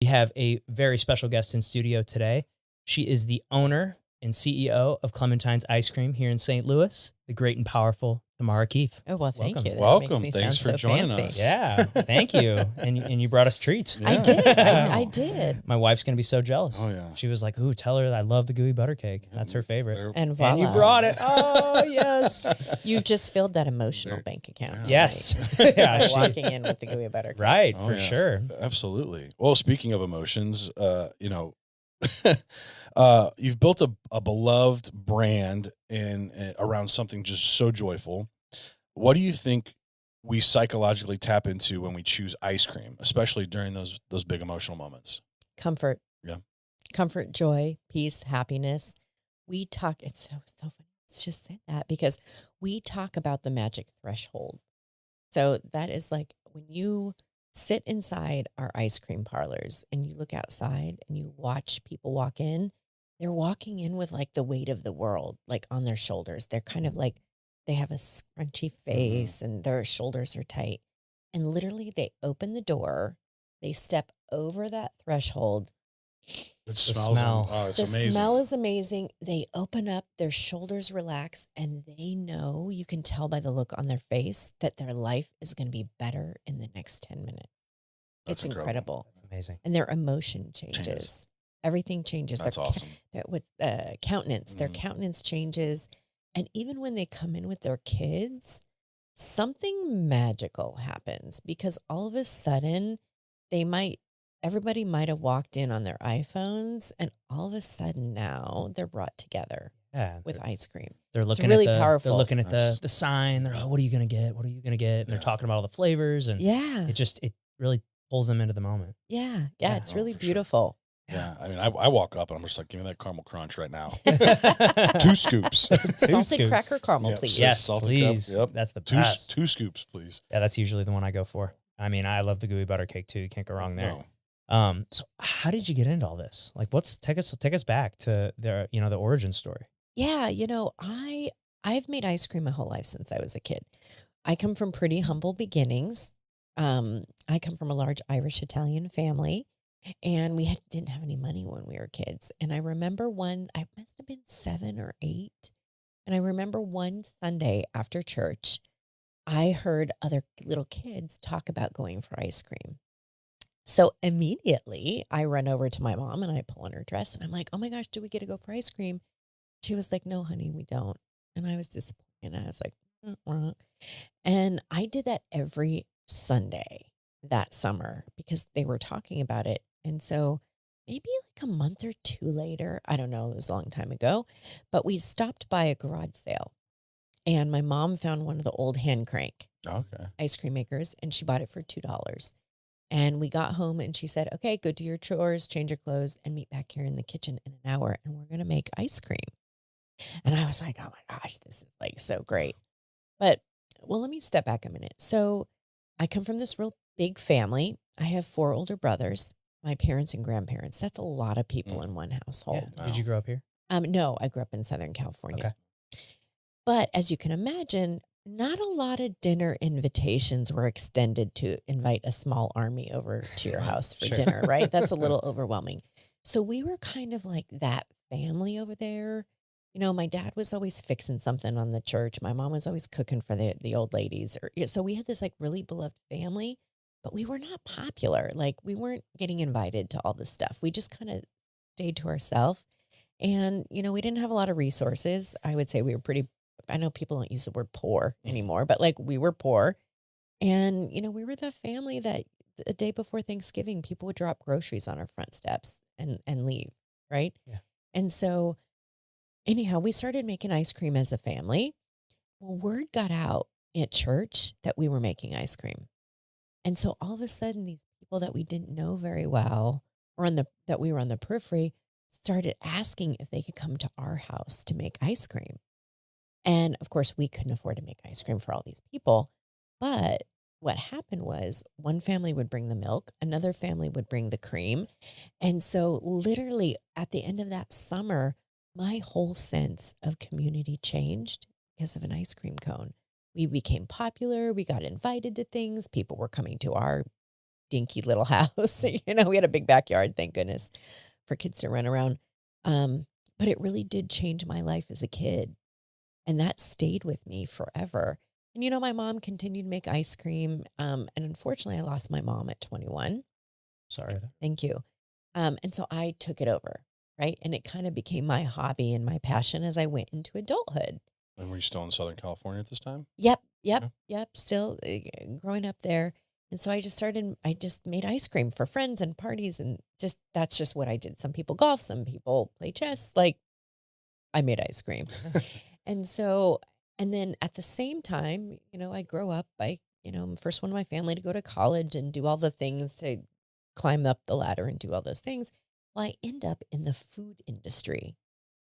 We have a very special guest in studio today. She is the owner and CEO of Clementines Ice Cream here in St. Louis, the great and powerful Tamara Keefe. Oh, well, thank you. That Welcome. makes me Thanks sound for so joining fancy. us. Yeah, thank you. And you brought us treats. Yeah. I did. I Wow. did. My wife's going to be so jealous. Oh, yeah. She was like, ooh, tell her I love the gooey butter cake. That's her favorite. And And voila. you brought it. Oh, yes. You've just filled that emotional bank account. Yes. tonight Yeah, by she- walking in with the gooey butter cake. Right, Oh, for yeah, sure. Absolutely. Well, speaking of emotions, you've built a beloved brand in around something just so joyful. What do you think we psychologically tap into when we choose ice cream, especially during those big emotional moments? Comfort. Yeah. Comfort, joy, peace, happiness. We talk, it's so funny. Let's just say that because we talk about the magic threshold. So that is like when you sit inside our ice cream parlors and you look outside and you watch people walk in, they're walking in with like the weight of the world, like on their shoulders. They're kind of like, they have a scrunchy face and their shoulders are tight. And literally they open the door, they step over that threshold. It smells. smell. Oh, it's The amazing. smell is amazing. They open up, their shoulders relax, and they know, you can tell by the look on their face that their life is going to be better in the next 10 minutes. That's It's incredible. That's amazing. And their emotion changes. Everything changes. That's awesome. Their countenance, their Mhm. countenance changes. And even when they come in with their kids, something magical happens because all of a sudden everybody might have walked in on their iPhones and all of a sudden now they're brought together Yeah. with ice cream. They're looking really at the, powerful. They're looking at That's- the sign. They're, oh, what are you going to get? What are you going to get? And they're Yeah. talking about all the flavors. And Yeah. it really pulls them into the moment. Yeah. Yeah. It's Oh, really for sure. beautiful. Yeah. I mean, I walk up and I'm just like, give me that caramel crunch right now. Two 2 scoops. Salted scoops. cracker caramel, Yeah, please. Yes, salted please. cup, yep. That's the 2 best. 2 scoops, please. Yeah, that's usually the one I go for. I mean, I love the gooey butter cake too. You can't go wrong there. No. So how did you get into all this? Like, take us back to the origin story. Yeah, I've made ice cream my whole life since I was a kid. I come from pretty humble beginnings. I come from a large Irish Italian family, and we didn't have any money when we were kids. And I remember I must have been 7 or 8, and I remember one Sunday after church, I heard other little kids talk about going for ice cream. So immediately I run over to my mom and I pull on her dress and I'm like, oh my gosh, do we get to go for ice cream? She was like, no, honey, we don't. And I was disappointed. I was like, and I did that every Sunday that summer because they were talking about it. And so maybe like a month or 2 later, I don't know, it was a long time ago, but we stopped by a garage sale and my mom found one of the old hand crank Okay. ice cream makers and she bought it for $2. And we got home and she said, okay, go do your chores, change your clothes, and meet back here in the kitchen in an hour. And we're going to make ice cream. And I was like, oh my gosh, this is like so great. But, well, let me step back a minute. So I come from this real big family. I have 4 older brothers, my parents and grandparents. That's a lot of people in one household. Yeah. Did you grow up here? No, I grew up in Southern California. Okay. But as you can imagine, not a lot of dinner invitations were extended to invite a small army over to your house for Sure. dinner, right? That's a little overwhelming. So we were kind of like that family over there. My dad was always fixing something on the church. My mom was always cooking for the old ladies. So we had this like really beloved family, but we were not popular. Like we weren't getting invited to all this stuff. We just kind of stayed to ourselves. And, we didn't have a lot of resources. I would say we were I know people don't use the word poor anymore, but like we were poor. And, we were the family that the day before Thanksgiving, people would drop groceries on our front steps and leave. Right. Yeah. And so anyhow, we started making ice cream as a family. Well, word got out at church that we were making ice cream. And so all of a sudden, these people that we didn't know very well or that we were on the periphery started asking if they could come to our house to make ice cream. And of course, we couldn't afford to make ice cream for all these people. But what happened was one family would bring the milk, another family would bring the cream. And so literally at the end of that summer, my whole sense of community changed because of an ice cream cone. We became popular. We got invited to things. People were coming to our dinky little house. You know, we had a big backyard, thank goodness, for kids to run around. But it really did change my life as a kid. And that stayed with me forever. And, you know, my mom continued to make ice cream. And unfortunately, I lost my mom at 21. Sorry. Thank you. And so I took it over, right? And it kind of became my hobby and my passion as I went into adulthood. And were you still in Southern California at this time? Yep. Yeah. Still growing up there. And so I just made ice cream for friends and parties. And that's just what I did. Some people golf, some people play chess. Like, I made ice cream. And so, and then at the same time, you know, I grow up, I'm the first one in my family to go to college and do all the things to climb up the ladder and do all those things. Well, I end up in the food industry,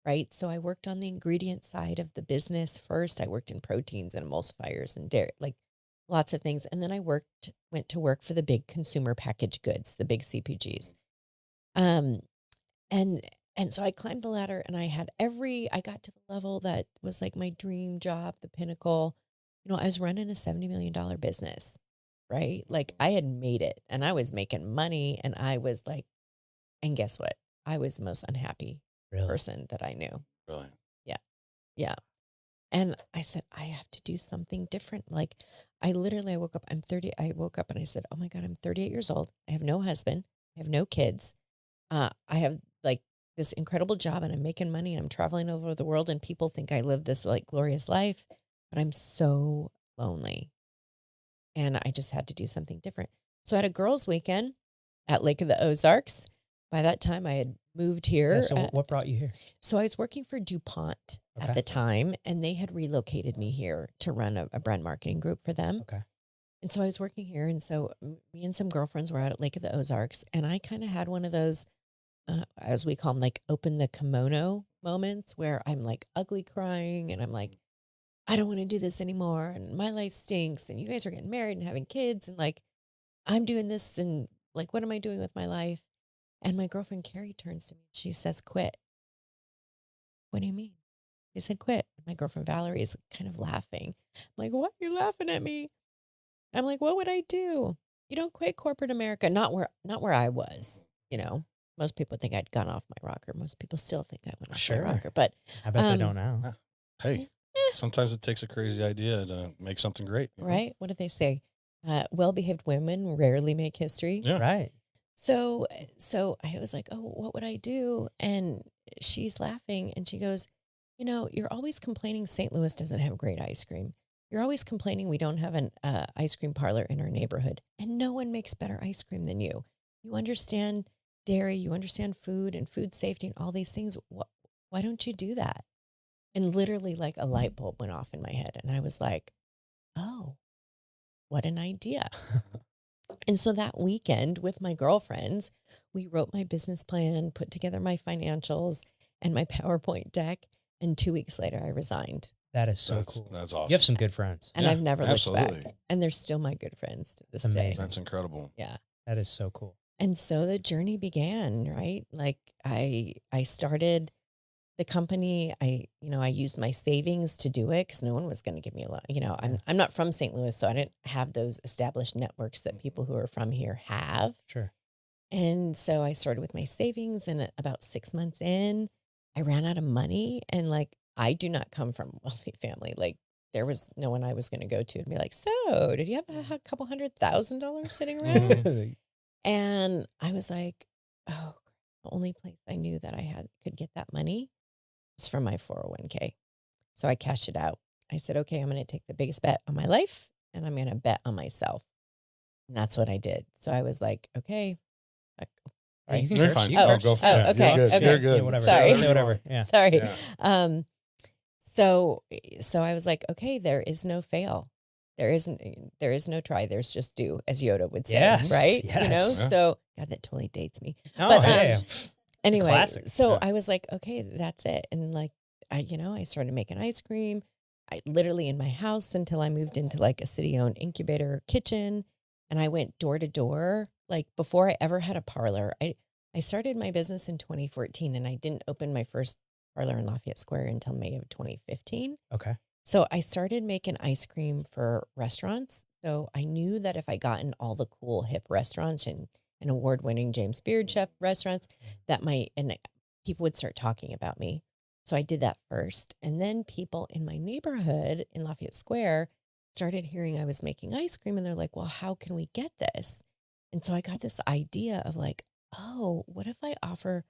right? So I worked on the ingredient side of the business first. I worked in proteins and emulsifiers and dairy, like lots of things. And then I went to work for the big consumer packaged goods, the big CPGs. And so I climbed the ladder and I got to the level that was like my dream job, the pinnacle. You know, I was running a $70 million business, right? Like I had made it and I was making money and I was like, and guess what? I was the most unhappy person that I knew. Really? Yeah. And I said, I have to do something different. Like I woke up, I woke up and I said, oh my God, I'm 38 years old. I have no husband. I have no kids. I have like this incredible job and I'm making money and I'm traveling over the world and people think I live this like glorious life, but I'm so lonely. And I just had to do something different. So I had a girls' weekend at Lake of the Ozarks. By that time, I had moved here. Yeah, so what brought you here? So I was working for DuPont at the time, and they had relocated me here to run a brand marketing group for them. Okay. And so I was working here, and so me and some girlfriends were out at Lake of the Ozarks, and I kind of had one of those, as we call them, like open the kimono moments where I'm like ugly crying, and I'm like, I don't want to do this anymore, and my life stinks, and you guys are getting married and having kids, and like, I'm doing this, and like, what am I doing with my life? And my girlfriend, Carrie, turns to me. She says, quit. What do you mean? She said, quit. My girlfriend, Valerie, is kind of laughing. I'm like, why are you laughing at me? I'm like, what would I do? You don't quit corporate America. Not where I was, you know. Most people think I'd gone off my rocker. Most people still think I went off my rocker. But I bet they don't now. Hey, sometimes it takes a crazy idea to make something great. Right? What did they say? Well-behaved women rarely make history. Yeah. Right. So I was like, oh, what would I do? And she's laughing and she goes, you know, you're always complaining St. Louis doesn't have great ice cream. You're always complaining we don't have an ice cream parlor in our neighborhood. And no one makes better ice cream than you. You understand dairy, you understand food and food safety and all these things. Why don't you do that? And literally like a light bulb went off in my head. And I was like, oh, what an idea. And so that weekend with my girlfriends, we wrote my business plan, put together my financials and my PowerPoint deck. And 2 weeks later, I resigned. That is so cool. That's awesome. You have some good friends. And I've never looked absolutely. back. And they're still my good friends to this That's day. amazing. That's incredible. Yeah. That is so cool. And so the journey began, right? Like I started the company. I used my savings to do it because no one was going to give me a loan. You know, I'm not from St. Louis, so I didn't have those established networks that people who are from here have. Sure. And so I started with my savings, and about 6 months in, I ran out of money. And like, I do not come from a wealthy family. Like, there was no one I was going to go to and be like, so did you have a couple $100,000 sitting around? And I was like, oh, the only place I knew that I could get that money was from my 401k. So I cashed it out. I said, okay, I'm going to take the biggest bet on my life and I'm going to bet on myself. And that's what I did. So I was like, okay. You're fine. You can curse. Go for Oh, it. okay. You're good. Okay. You're good. Yeah, whatever. Sorry. Say whatever. Yeah. Sorry. Yeah. So I was like, okay, there is no fail. There is no try. There's just do, as Yoda would say, Yes, right? yes. You know, Yeah. So God, that totally dates me. Oh, But, yeah. Anyway, Classic. so Yeah. I was like, okay, that's it. And like, I started making ice cream. I literally in my house until I moved into like a city-owned incubator kitchen. And I went door to door. Like before I ever had a parlor, I started my business in 2014 and I didn't open my first parlor in Lafayette Square until May of 2015. Okay. So I started making ice cream for restaurants. So I knew that if I got in all the cool hip restaurants and award-winning James Beard chef restaurants, that people would start talking about me. So I did that first. And then people in my neighborhood in Lafayette Square started hearing I was making ice cream, and they're like, well, how can we get this? And so I got this idea of like, oh, what if I offer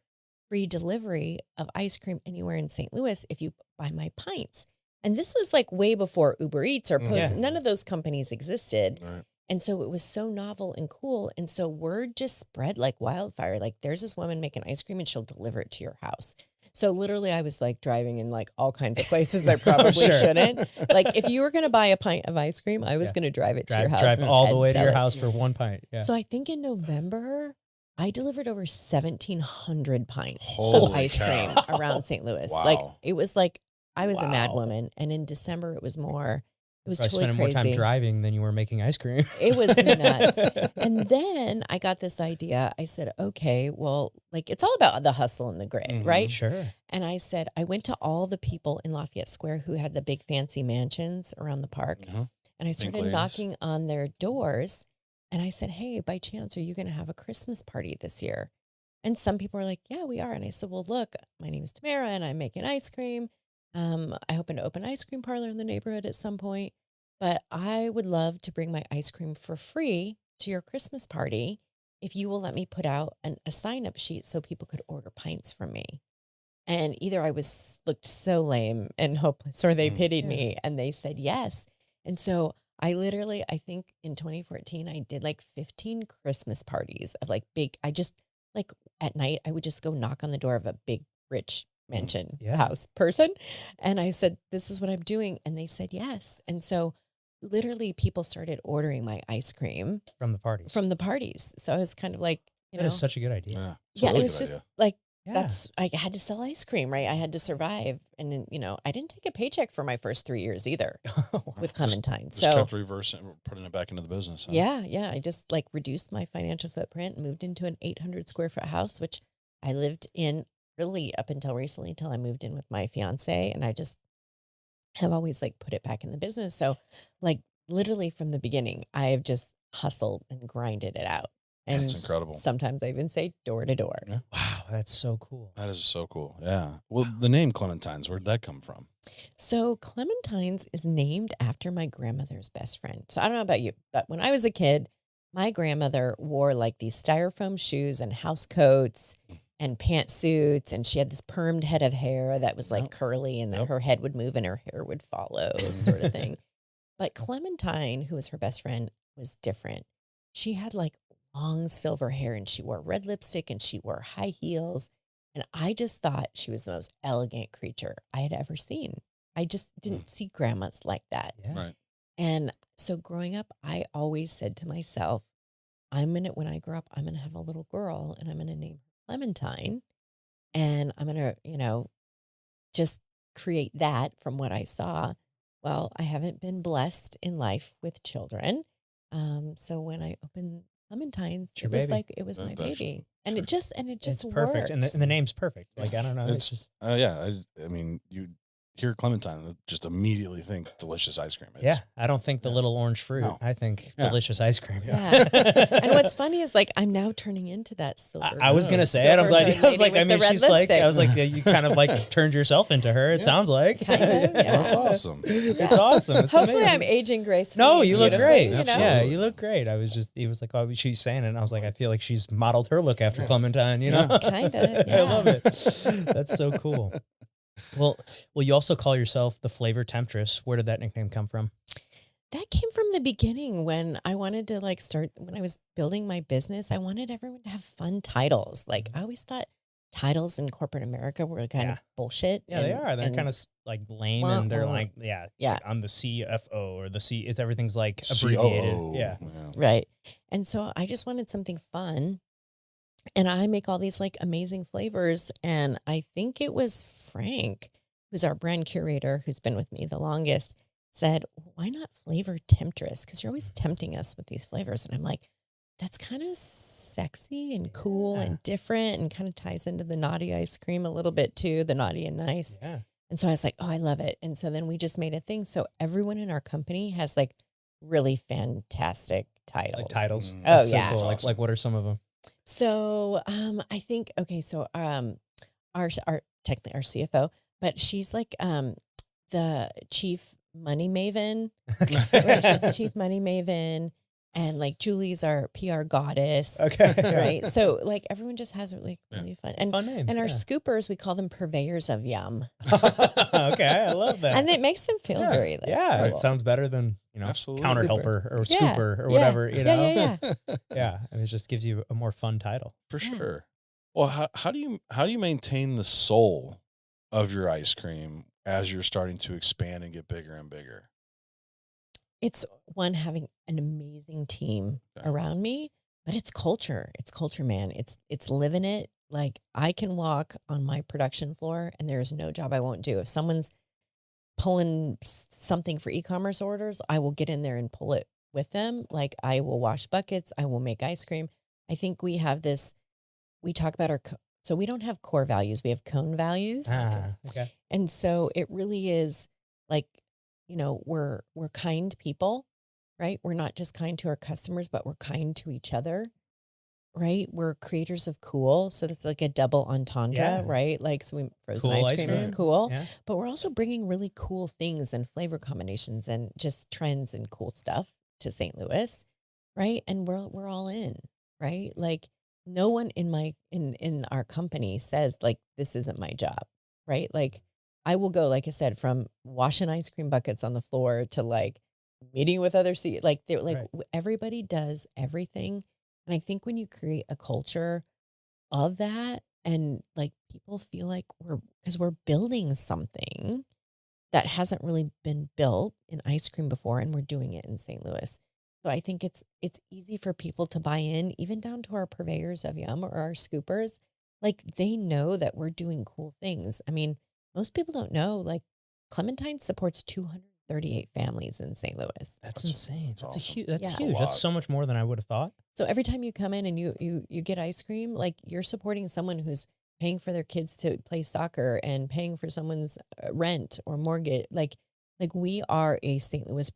free delivery of ice cream anywhere in St. Louis if you buy my pints? And this was like way before Uber Eats or Post. Yeah. None of those companies existed. Right. And so it was so novel and cool. And so word just spread like wildfire. Like, there's this woman making ice cream and she'll deliver it to your house. So literally I was like driving in like all kinds of places I probably Sure. shouldn't. Like, if you were going to buy a pint of ice cream, I was going to drive it to your house. Drive all the and way to sell your it. house for one pint. Yeah. So I think in November, I delivered over 1,700 pints Holy of ice cow. cream around St. Louis. Wow. Like, it was like, I was a mad Wow. woman. And in December, it was more. It was I totally spent crazy. more time driving than you were making ice cream. It was nuts. And then I got this idea. I said, okay, well, like, it's all about the hustle and the grit, Mhm. right? Sure. And I said, I went to all the people in Lafayette Square who had the big fancy mansions around the park. Uh-huh. And I started ladies. knocking on their doors. And I said, hey, by chance, are you going to have a Christmas party this year? And some people were like, yeah, we are. And I said, well, look, my name is Tamara and I'm making ice cream. I hope to open an ice cream parlor in the neighborhood at some point. But I would love to bring my ice cream for free to your Christmas party if you will let me put out a sign-up sheet so people could order pints from me. And either I looked so lame and hopeless, or they pitied me and they said yes. And so I think in 2014, I did like 15 Christmas parties of like like at night, I would just go knock on the door of a big, rich mansion house person. And I said, this is what I'm doing. And they said yes. And so literally people started ordering my ice cream From the parties. So I was kind of like, That is such a good idea. Yeah. It's a yeah, really it was good just idea. like, Yeah. I had to sell ice cream, right? I had to survive. And then, I didn't take a paycheck for my first 3 years either with Clementine. Just So kept reversing, putting it back into the business. Huh? yeah. I just like reduced my financial footprint, moved into an 800 square foot house, which I lived in really up until recently, till I moved in with my fiance. And I just have always like put it back in the business. So like literally from the beginning, I have just hustled and grinded it out. And That's incredible. Sometimes I even say door to door. Yeah. Wow, that's so cool. That is so cool. Yeah. Well, the name Clementines, where'd that come from? So Clementines is named after my grandmother's best friend. So I don't know about you, but when I was a kid, my grandmother wore like these styrofoam shoes and house coats and pantsuits. And she had this permed head of hair that was like curly, and that her head would move and her hair would follow, sort of thing. But Clementine, who was her best friend, was different. She had like long silver hair, and she wore red lipstick, and she wore high heels. And I just thought she was the most elegant creature I had ever seen. I just didn't see grandmas like that. Yeah. Right. And so growing up, I always said to myself, when I grow up, I'm going to have a little girl and I'm going to name her Clementine. And I'm going to, just create that from what I saw. Well, I haven't been blessed in life with children. So when I opened Clementines, It's your it was baby. like, it was my That's- baby. And sure. it just It's perfect. And works. the name's perfect. Like, I don't know. It's just, I mean, you hear Clementine, just immediately think delicious ice cream. yeah, I don't think the little orange fruit. No. I think Yeah. delicious ice cream. Yeah. And what's funny is like, I'm now turning into that silver. I was gonna say it. I'm glad. silver I was like, I lady with mean, the red she's like, I lipstick. was like, yeah, you kind of like turned yourself into her. It sounds like. Kind of, yeah. That's awesome. It's awesome. It's Hopefully amazing. I'm aging gracefully. No, and you look beautifully, great. You know? Yeah, Absolutely. you look great. He was like, oh, she's saying it. And I was like, I feel like she's modeled her look after Clementine, you know? Kinda, yeah. I love it. That's so cool. Well, you also call yourself the Flavor Temptress. Where did that nickname come from? That came from the beginning when I wanted to when I was building my business, I wanted everyone to have fun titles. Like I always thought titles in corporate America were kind of bullshit. Yeah, they are. They're kind of like lame, and they're like, Yeah. like, I'm the CFO or the C. It's everything's like abbreviated. COO. Yeah. Right. And so I just wanted something fun. And I make all these like amazing flavors. And I think it was Frank, who's our brand curator, who's been with me the longest, said, why not Flavor Temptress? Because you're always tempting us with these flavors. And I'm like, that's kind of sexy and cool and different, and kind of ties into the naughty ice cream a little bit too, the naughty and nice. Yeah. And so I was like, oh, I love it. And so then we just made a thing. So everyone in our company has like really fantastic titles. Like titles. Mm. Oh, That's so yeah. cool. That's Like what are some of them? So I think our technically our CFO, but she's like the chief money maven. Right, she's the chief money maven, and like Julie's our PR goddess. Okay. Right. So like everyone just has really really fun and Fun names. and our yeah. scoopers, we call them purveyors of yum. Okay, I love that. And it makes them feel Yeah. very like yeah, cool. it sounds better than Absolutely. counter Scooper. helper or Yeah, scooper or yeah, whatever. yeah. Yeah, and it just gives you a more fun title. For Yeah. sure. Well, how do you maintain the soul of your ice cream as you're starting to expand and get bigger and bigger? It's one, having an amazing team Okay. around me, but it's culture. It's culture, man. It's living it. Like I can walk on my production floor and there is no job I won't do. If someone's pulling something for e-commerce orders, I will get in there and pull it with them. Like I will wash buckets, I will make ice cream. I think we have this, we talk about so we don't have core values, we have cone values. Okay. And so it really is like, we're kind people, right? We're not just kind to our customers, but we're kind to each other, right? We're creators of cool. So that's like a double entendre, Yeah. right? Like, so frozen Cool ice cream is cool, Yeah. but we're also bringing really cool things and flavor combinations and just trends and cool stuff to St. Louis, right? And we're all in, right? Like no one in our company says like, this isn't my job, right? Like I will go, like I said, from washing ice cream buckets on the floor to like meeting with other like they're like Right. everybody does everything. And I think when you create a culture of that and like people feel like because we're building something that hasn't really been built in ice cream before, and we're doing it in St. Louis. So I think it's easy for people to buy in, even down to our purveyors of yum or our scoopers. Like they know that we're doing cool things. I mean, most people don't know, like Clementine supports 238 families in St. Louis. That's insane. That's awesome. huge. That's Yeah. huge. A That's lot. so much more than I would have thought. So every time you come in and you get ice cream, like you're supporting someone who's paying for their kids to play soccer and paying for someone's rent or mortgage. Like we are a St. Louis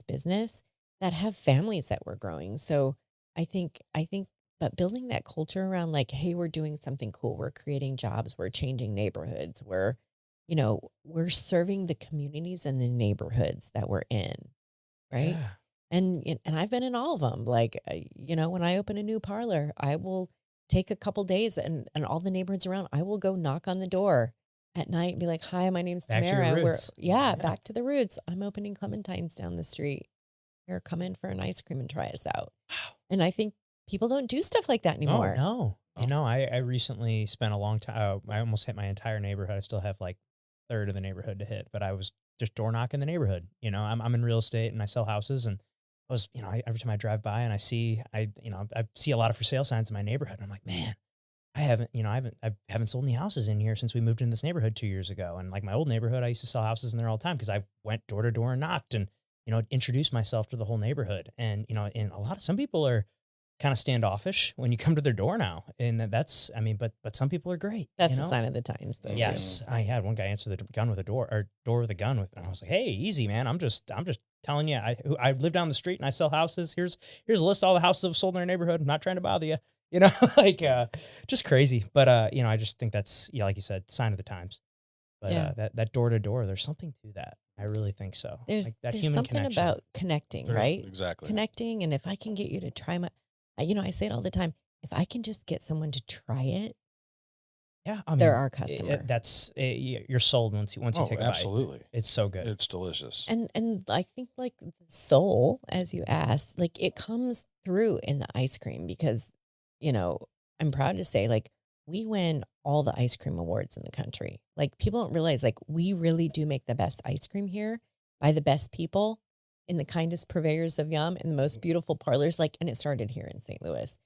business that have families that we're growing. So I think, but building that culture around like, hey, we're doing something cool. We're creating jobs. We're changing neighborhoods. We're serving the communities and the neighborhoods that we're in. Right. Yeah. And I've been in all of them. Like, when I open a new parlor, I will take a couple days and all the neighborhoods around, I will go knock on the door at night and be like, hi, my name's Back to your Tamara. roots. Yeah, back to the roots. I'm opening Clementines down the street. Here, come in for an ice cream and try us out. Wow. And I think people don't do stuff like that anymore. No. I recently spent a long time. I almost hit my entire neighborhood. I still have like a third of the neighborhood to hit, but I was just door knocking the neighborhood. I'm in real estate and I sell houses, and I was, every time I drive by and I see a lot of for sale signs in my neighborhood. And I'm like, man, I haven't sold any houses in here since we moved in this neighborhood 2 years ago. And like my old neighborhood, I used to sell houses in there all the time because I went door to door and knocked and, introduced myself to the whole neighborhood. And, and some people are kind of standoffish when you come to their door now. And but some people are great. That's a sign of the times, though. Yes. I had one guy answer the gun with a door with a gun and I was like, hey, easy, man. I'm just telling you, I live down the street and I sell houses. Here's a list of all the houses I've sold in our neighborhood. I'm not trying to bother you, just crazy. But, I just think that's, like you said, sign of the times. But that door to door, there's something to that. I really think so. There's like that there's human something connection. about connecting, right? Exactly. Connecting. And if I can get you to try I say it all the time. If I can just get someone to try it, yeah, they're our customer. You're sold once you take a bite. Absolutely. It's so good. It's delicious. And I think like the soul, as you asked, like it comes through in the ice cream because, I'm proud to say like we win all the ice cream awards in the country. Like people don't realize like we really do make the best ice cream here by the best people in the kindest purveyors of yum in the most beautiful parlors. And it started here in St. Louis.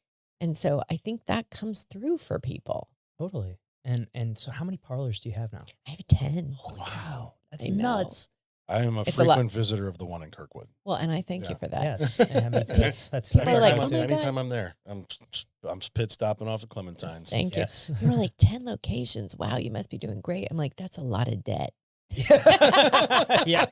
And so I think that comes through for people. Totally. And so how many parlors do you have now? I have 10. Holy cow. That's I know. nuts. I am a It's a lot. frequent visitor of the one in Kirkwood. Well, and I thank you for that. Yes. That's People are like, Anytime, oh my God. anytime I'm there, I'm pit stopping off at Clementines. Thank you. Yes. You were like 10 locations. Wow, you must be doing great. I'm like, that's a lot of debt. Yeah.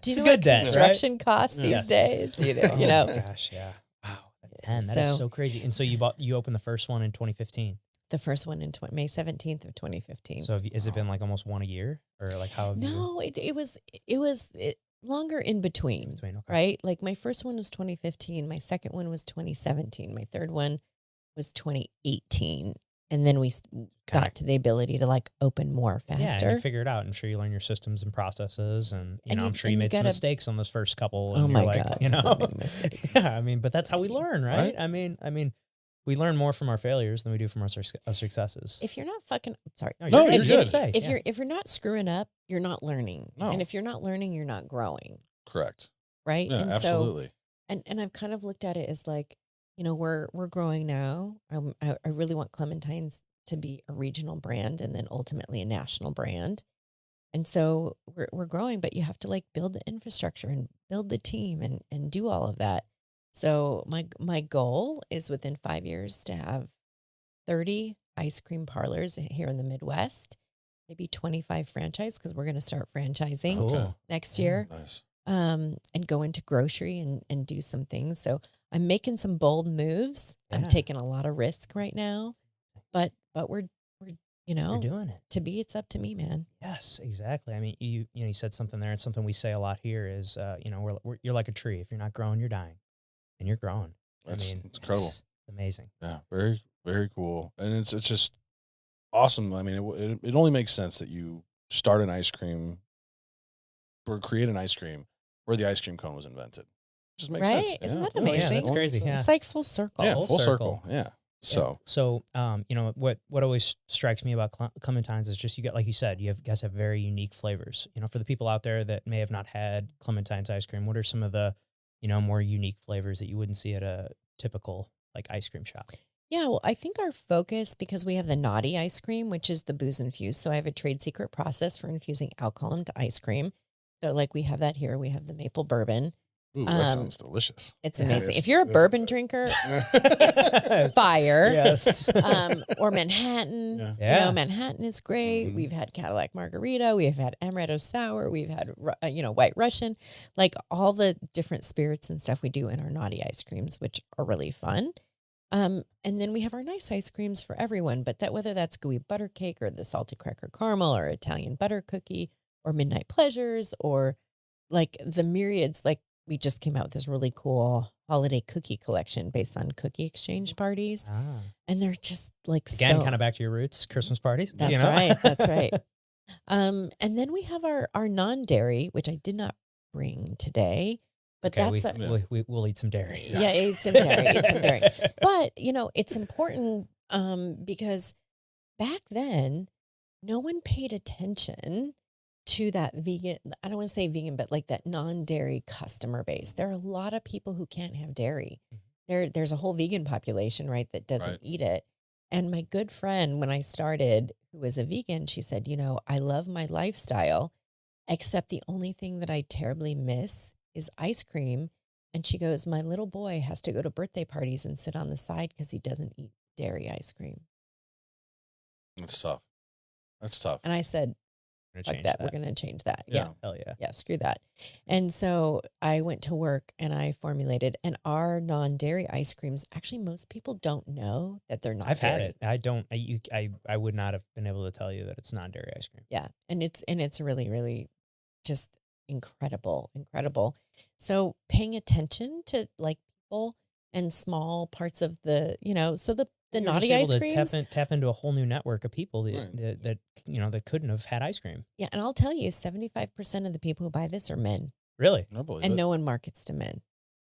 Do you know a good what day, right? construction costs these Yes. days? Do you know? Oh You my know, gosh, yeah. Wow, a 10. That is So- so crazy. And so you opened the first one in 2015. the first one in May 17th of 2015. So has it been like almost one a year, or like how have you? No, it was longer in between, Between, okay. right? Like my first one was 2015, my second one was 2017, my third one was 2018, and then we got Kinda- to the ability to like open more Yeah, and faster. you figure it out. I'm sure you learn your systems and processes, and And I'm you- sure you and you made some gotta- mistakes on those first couple. Oh And my you're like, God, you know, so many mistakes. yeah. I mean, but that's how we learn, right? Right. I mean, we learn more from our failures than we do from our successes. If you're not fucking, sorry, No, good. you're You can good. say, if yeah. you're not screwing up, you're not learning, No. and if you're not learning, you're not growing, Correct. right? Yeah, And absolutely. so, and I've kind of looked at it as like, you know, we're growing now. I really want Clementines to be a regional brand and then ultimately a national brand. And so we're growing, but you have to like build the infrastructure and build the team and do all of that. So my goal is within 5 years to have 30 ice cream parlors here in the Midwest, maybe 25 franchise because we're going to start franchising Cool. Okay. next year. Nice. And go into grocery and do some things. So I'm making some bold moves. I'm Yeah. taking a lot of risk right now, but we're you know, You're doing it. to be, it's up to me, man. Yes, exactly. I mean, you said something there, and something we say a lot here is, you're like a tree. If you're not growing, you're dying, and you're growing. That's I mean, it's incredible. It's amazing. Yeah, very very cool, and it's just awesome. I mean, it only makes sense that you start an ice cream or create an ice cream where the ice cream cone was invented. Just makes Right? sense. Isn't that Yeah, amazing? that's only crazy, makes yeah. sense. It's like full circle. Yeah, Full full circle. circle. Yeah. So So, what always strikes me about Clementines is just like you said, you guys have very unique flavors. For the people out there that may have not had Clementines ice cream, what are some of the, more unique flavors that you wouldn't see at a typical like ice cream shop? Yeah, well, I think our focus, because we have the naughty ice cream, which is the booze infused. So I have a trade secret process for infusing alcohol into ice cream. So like we have that here. We have the maple bourbon. ooh, that sounds delicious. It's Yeah. amazing. If you're a If- bourbon drinker, it's fire. Yes. Or Manhattan. Yeah. Yeah. Manhattan is great. Mhm. We've had Cadillac Margarita. We've had Amaretto Sour. We've had, White Russian. Like all the different spirits and stuff we do in our naughty ice creams, which are really fun. And then we have our nice ice creams for everyone, but whether that's gooey butter cake or the salted cracker caramel or Italian butter cookie or midnight pleasures or like the myriads, like we just came out with this really cool holiday cookie collection based on cookie exchange parties. Ah. And they're just like Again, so, kind of back to your roots, Christmas parties. that's right. That's right. And then we have our non-dairy, which I did not bring today, but Okay, that's we'll eat some dairy. yeah, eat some dairy, eat some dairy. But it's important because back then, no one paid attention to that vegan. I don't want to say vegan, but like that non-dairy customer base. There are a lot of people who can't have dairy. There's a whole vegan population, right, that doesn't Right. eat it. And my good friend, when I started, who was a vegan, she said, I love my lifestyle, except the only thing that I terribly miss is ice cream. And she goes, my little boy has to go to birthday parties and sit on the side because he doesn't eat dairy ice cream. That's tough. That's tough. And I said, Gonna fuck change that. We're going to change that. Yeah. Yeah. Hell yeah. Yeah. Screw that. And so I went to work and I formulated, and our non-dairy ice creams, actually, most people don't know that they're not I've had dairy. it. I don't. I would not have been able to tell you that it's non-dairy ice cream. Yeah. And it's really, really just incredible. So paying attention to like people and small parts of the, so the You were naughty just ice able to creams. tap into a whole new network of people that, Right. that couldn't have had ice cream. Yeah. And I'll tell you, 75% of the people who buy this are men, Really? I believe and it. no one markets to men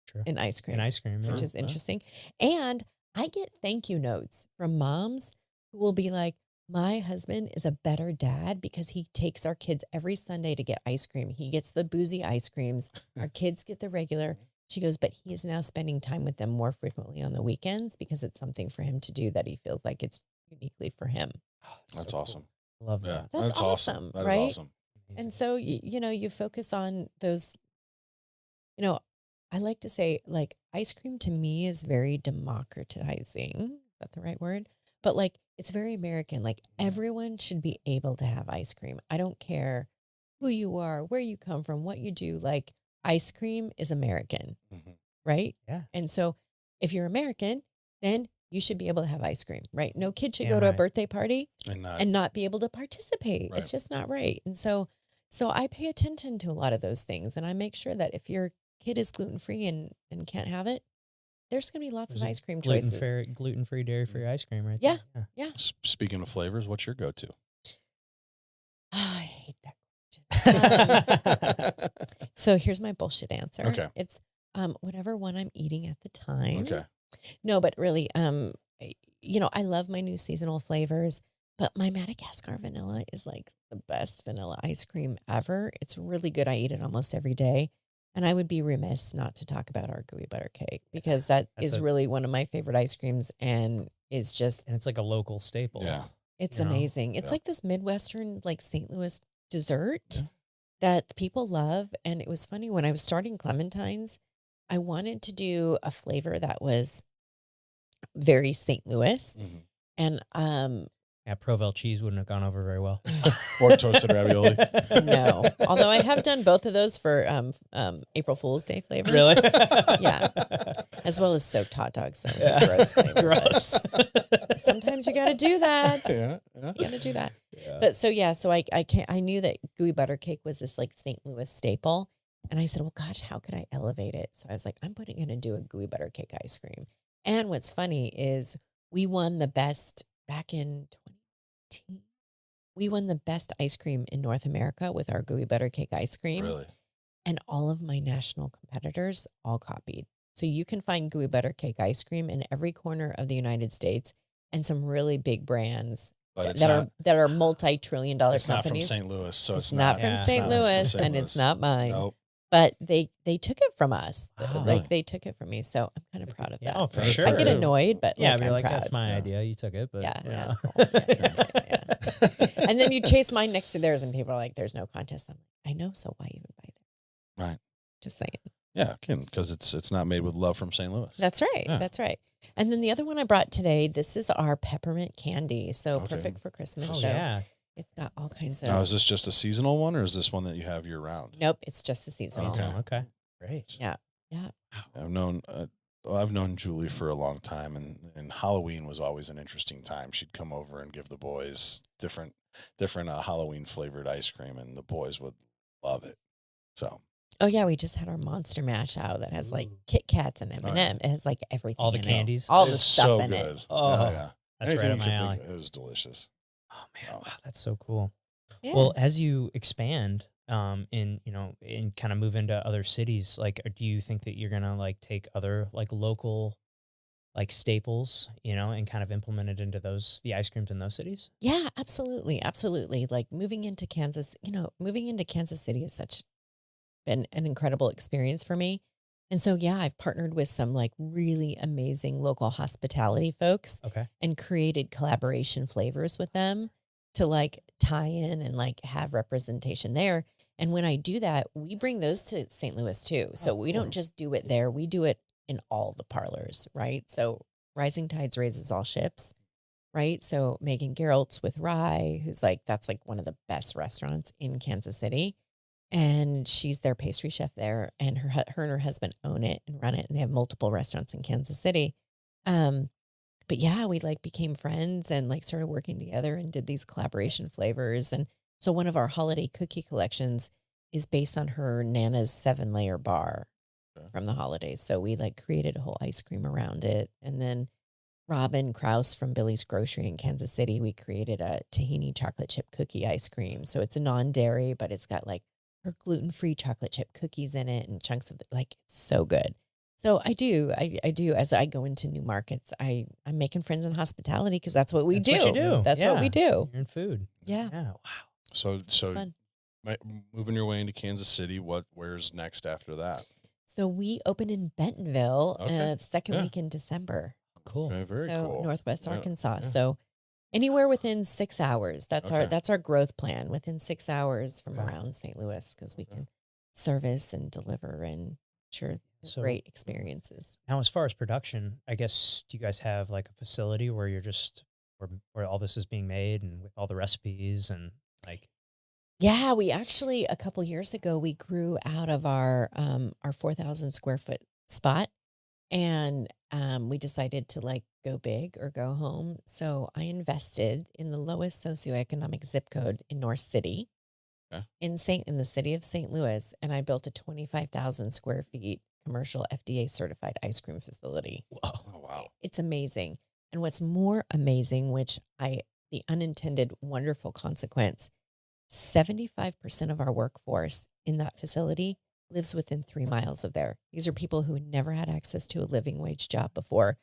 True. in ice cream. In ice cream, Which yeah. is Yeah. interesting. And I get thank you notes from moms who will be like, my husband is a better dad because he takes our kids every Sunday to get ice cream. He gets the boozy ice creams. Our kids get the regular. She goes, but he is now spending time with them more frequently on the weekends because it's something for him to do that he feels like it's uniquely for him. That's awesome. Love Yeah, that. That's awesome. awesome, That is right? awesome. And so, you focus on those, I like to say like ice cream to me is very democratizing. Is that the right word? But like, it's very American. Like everyone should be able to have ice cream. I don't care who you are, where you come from, what you do. Like ice cream is American, Mhm. right? Yeah. And so if you're American, then you should be able to have ice cream, right? No kid should Damn go to a right. birthday party And not and not be able to participate. Right. It's just not right. And so I pay attention to a lot of those things, and I make sure that if your kid is gluten-free and can't have it, there's going to be lots There's of a ice cream choices. gluten-free, dairy-free ice cream right Yeah. there. Yeah. speaking of flavors, what's your go-to? I hate that question. So here's my bullshit answer. Okay. It's whatever one I'm eating at the time. Okay. No, but really, I love my new seasonal flavors, but my Madagascar vanilla is like the best vanilla ice cream ever. It's really good. I eat it almost every day. And I would be remiss not to talk about our gooey butter cake because that That's is really one of my favorite ice creams and is just, And it's like a local staple. Yeah. it's You know? amazing. It's Yeah. like this Midwestern, like St. Louis dessert Yeah. that people love. And it was funny when I was starting Clementines, I wanted to do a flavor that was very St. Louis. Mhm. And Yeah, Provel cheese wouldn't have gone over very well. Or toasted ravioli. no, although I have done both of those for April Fool's Day flavors. Really? Yeah. As well as soaked hot dogs. That was Yeah. a gross flavor. Gross. but Sometimes you got to do that. Yeah. Yeah. You got to do that. Yeah. But so I knew that gooey butter cake was this like St. Louis staple, and I said, well, gosh, how could I elevate it? So I was like, I'm going to do a gooey butter cake ice cream. And what's funny is we won the best back in 2018. We won the best ice cream in North America with our gooey butter cake ice cream. Really? And all of my national competitors all copied. So you can find gooey butter cake ice cream in every corner of the United States, and some really big brands But it's that are multi-trillion-dollar it's not from companies. St. Louis, so It's it's not not from Yeah, St. it's not from Louis, St. and Louis. it's not mine. Nope. But they took it from us. Wow. Really? They took it from me. So I'm kind of proud of Yeah, that. oh, for That's sure. I get true. annoyed, but Yeah, like, but you're I'm like, proud. that's my Yeah. idea. You took it, but Yeah, you know. asshole. Yeah. And then you chase mine next to theirs, and people are like, "There's no contest." I'm like, I know, so why even buy them? Right. Just saying. Yeah, again, because it's not made with love from St. Louis. That's right. Yeah. That's right. And then the other one I brought today, this is our peppermint candy. So Okay. perfect for Christmas. Oh, so yeah. it's got all kinds of. Now, is this just a seasonal one, or is this one that you have year round? Nope, it's just the seasonal. Okay. Okay. Great. Yeah. Yeah. I've known Julie for a long time, and Halloween was always an interesting time. She'd come over and give the boys different Halloween flavored ice cream, and the boys would love it. So Oh yeah, we just had our Monster Mash out that has like Ooh. Kit Kats and M&M. Oh, yeah. It has like everything. All the in it. candies? all the it's stuff so in good. it. Oh, yeah. that's Anything right up you my could alley. think of, it was delicious. Oh man, Oh. wow, that's so cool. Yeah. Well, as you expand, in kind of move into other cities, like, do you think that you're gonna like take other like local, like staples, and kind of implement it into the ice creams in those cities? Yeah, absolutely, absolutely. Like moving into Kansas City has been an incredible experience for me. And so yeah, I've partnered with some like really amazing local hospitality folks Okay. and created collaboration flavors with them to like tie in and like have representation there. And when I do that, we bring those to St. Louis too. So we cool. don't just do it there, we do it in all the parlors, right? So rising tides raises all ships, right? So Megan Geralt's with Rye, that's like one of the best restaurants in Kansas City. And she's their pastry chef there, and her and her husband own it and run it, and they have multiple restaurants in Kansas City. But yeah, we like became friends and like started working together and did these collaboration flavors. And so one of our holiday cookie collections is based on her Nana's 7-layer bar Okay. from the holidays. So we like created a whole ice cream around it. And then Robin Kraus from Billy's Grocery in Kansas City, we created a tahini chocolate chip cookie ice cream. So it's a non-dairy, but it's got like her gluten-free chocolate chip cookies in it and chunks of it's so good. So I do as I go into new markets, I'm making friends in hospitality because that's what we That's do. what you do. That's what Yeah. we do. You're in food. Yeah. Yeah. Wow. So It's fun. moving your way into Kansas City, where's next after that? So we open in Bentonville Okay. second Yeah. week in December. Cool. Okay, very so cool. Northwest Yeah, Arkansas. yeah. So anywhere within 6 hours. That's Okay. our growth plan, within 6 hours from Okay. around St. Louis, because we Okay. can service and deliver and sure So- great experiences. Now, as far as production, I guess, do you guys have like a facility where you're just where all this is being made and with all the recipes and like, Yeah, we actually a couple years ago we grew out of our 4,000 square foot spot, and we decided to like go big or go home. So I invested in the lowest socioeconomic zip code in North City, Yeah. in the city of St. Louis, and I built a 25,000 square feet commercial FDA certified ice cream facility. Oh, wow. It's amazing. And what's more amazing, which I the unintended wonderful consequence, 75% of our workforce in that facility lives within 3 miles of there. These are people who never had access to a living wage job before,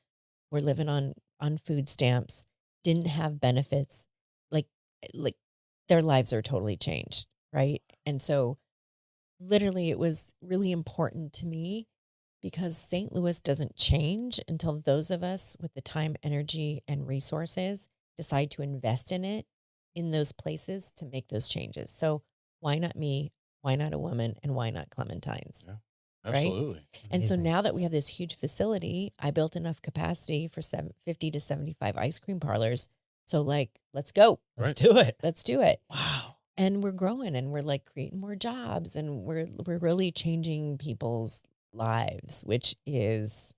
were living on food stamps, didn't have benefits, like like their lives are totally changed, right? And so literally it was really important to me because St. Louis doesn't change until those of us with the time, energy, and resources decide to invest in it in those places to make those changes. So why not me? Why not a woman? And why not Clementines? Yeah. Right. Absolutely. And so amazing. now that we have this huge facility, I built enough capacity for 50 to 75 ice cream parlors. So, like, let's go. Let's Right. do it. Let's do it. Wow. And we're growing and we're like creating more jobs and we're really changing people's lives, which is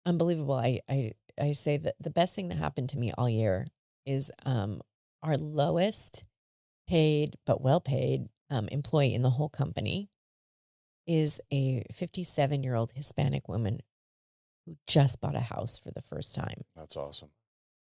unbelievable. I say that the best thing that happened to me all year is our lowest paid but well paid employee in the whole company is a 57-year-old Hispanic woman who just bought a house for the first time. That's awesome.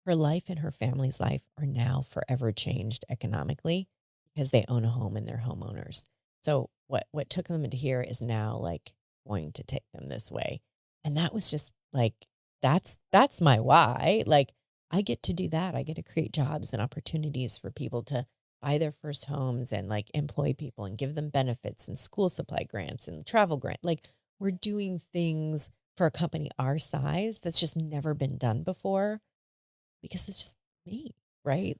Her life and her family's life are now forever changed economically because they own a home and they're homeowners. So what took them to here is now like going to take them this way. And that was just like that's my why. Like I get to do that. I get to create jobs and opportunities for people to buy their first homes and like employ people and give them benefits and school supply grants and travel grant. Like we're doing things for a company our size that's just never been done before because it's just me, right?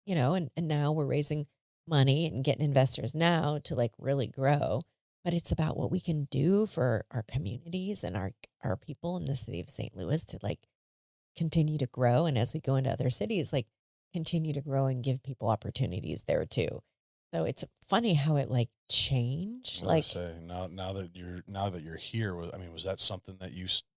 And now we're raising money and getting investors now to like really grow. But it's about what we can do for our communities and our people in the city of St. Louis to like continue to grow. And as we go into other cities, like continue to grow and give people opportunities there too. So it's funny how it like changed. I Like was say now that you're here, I mean, was that something that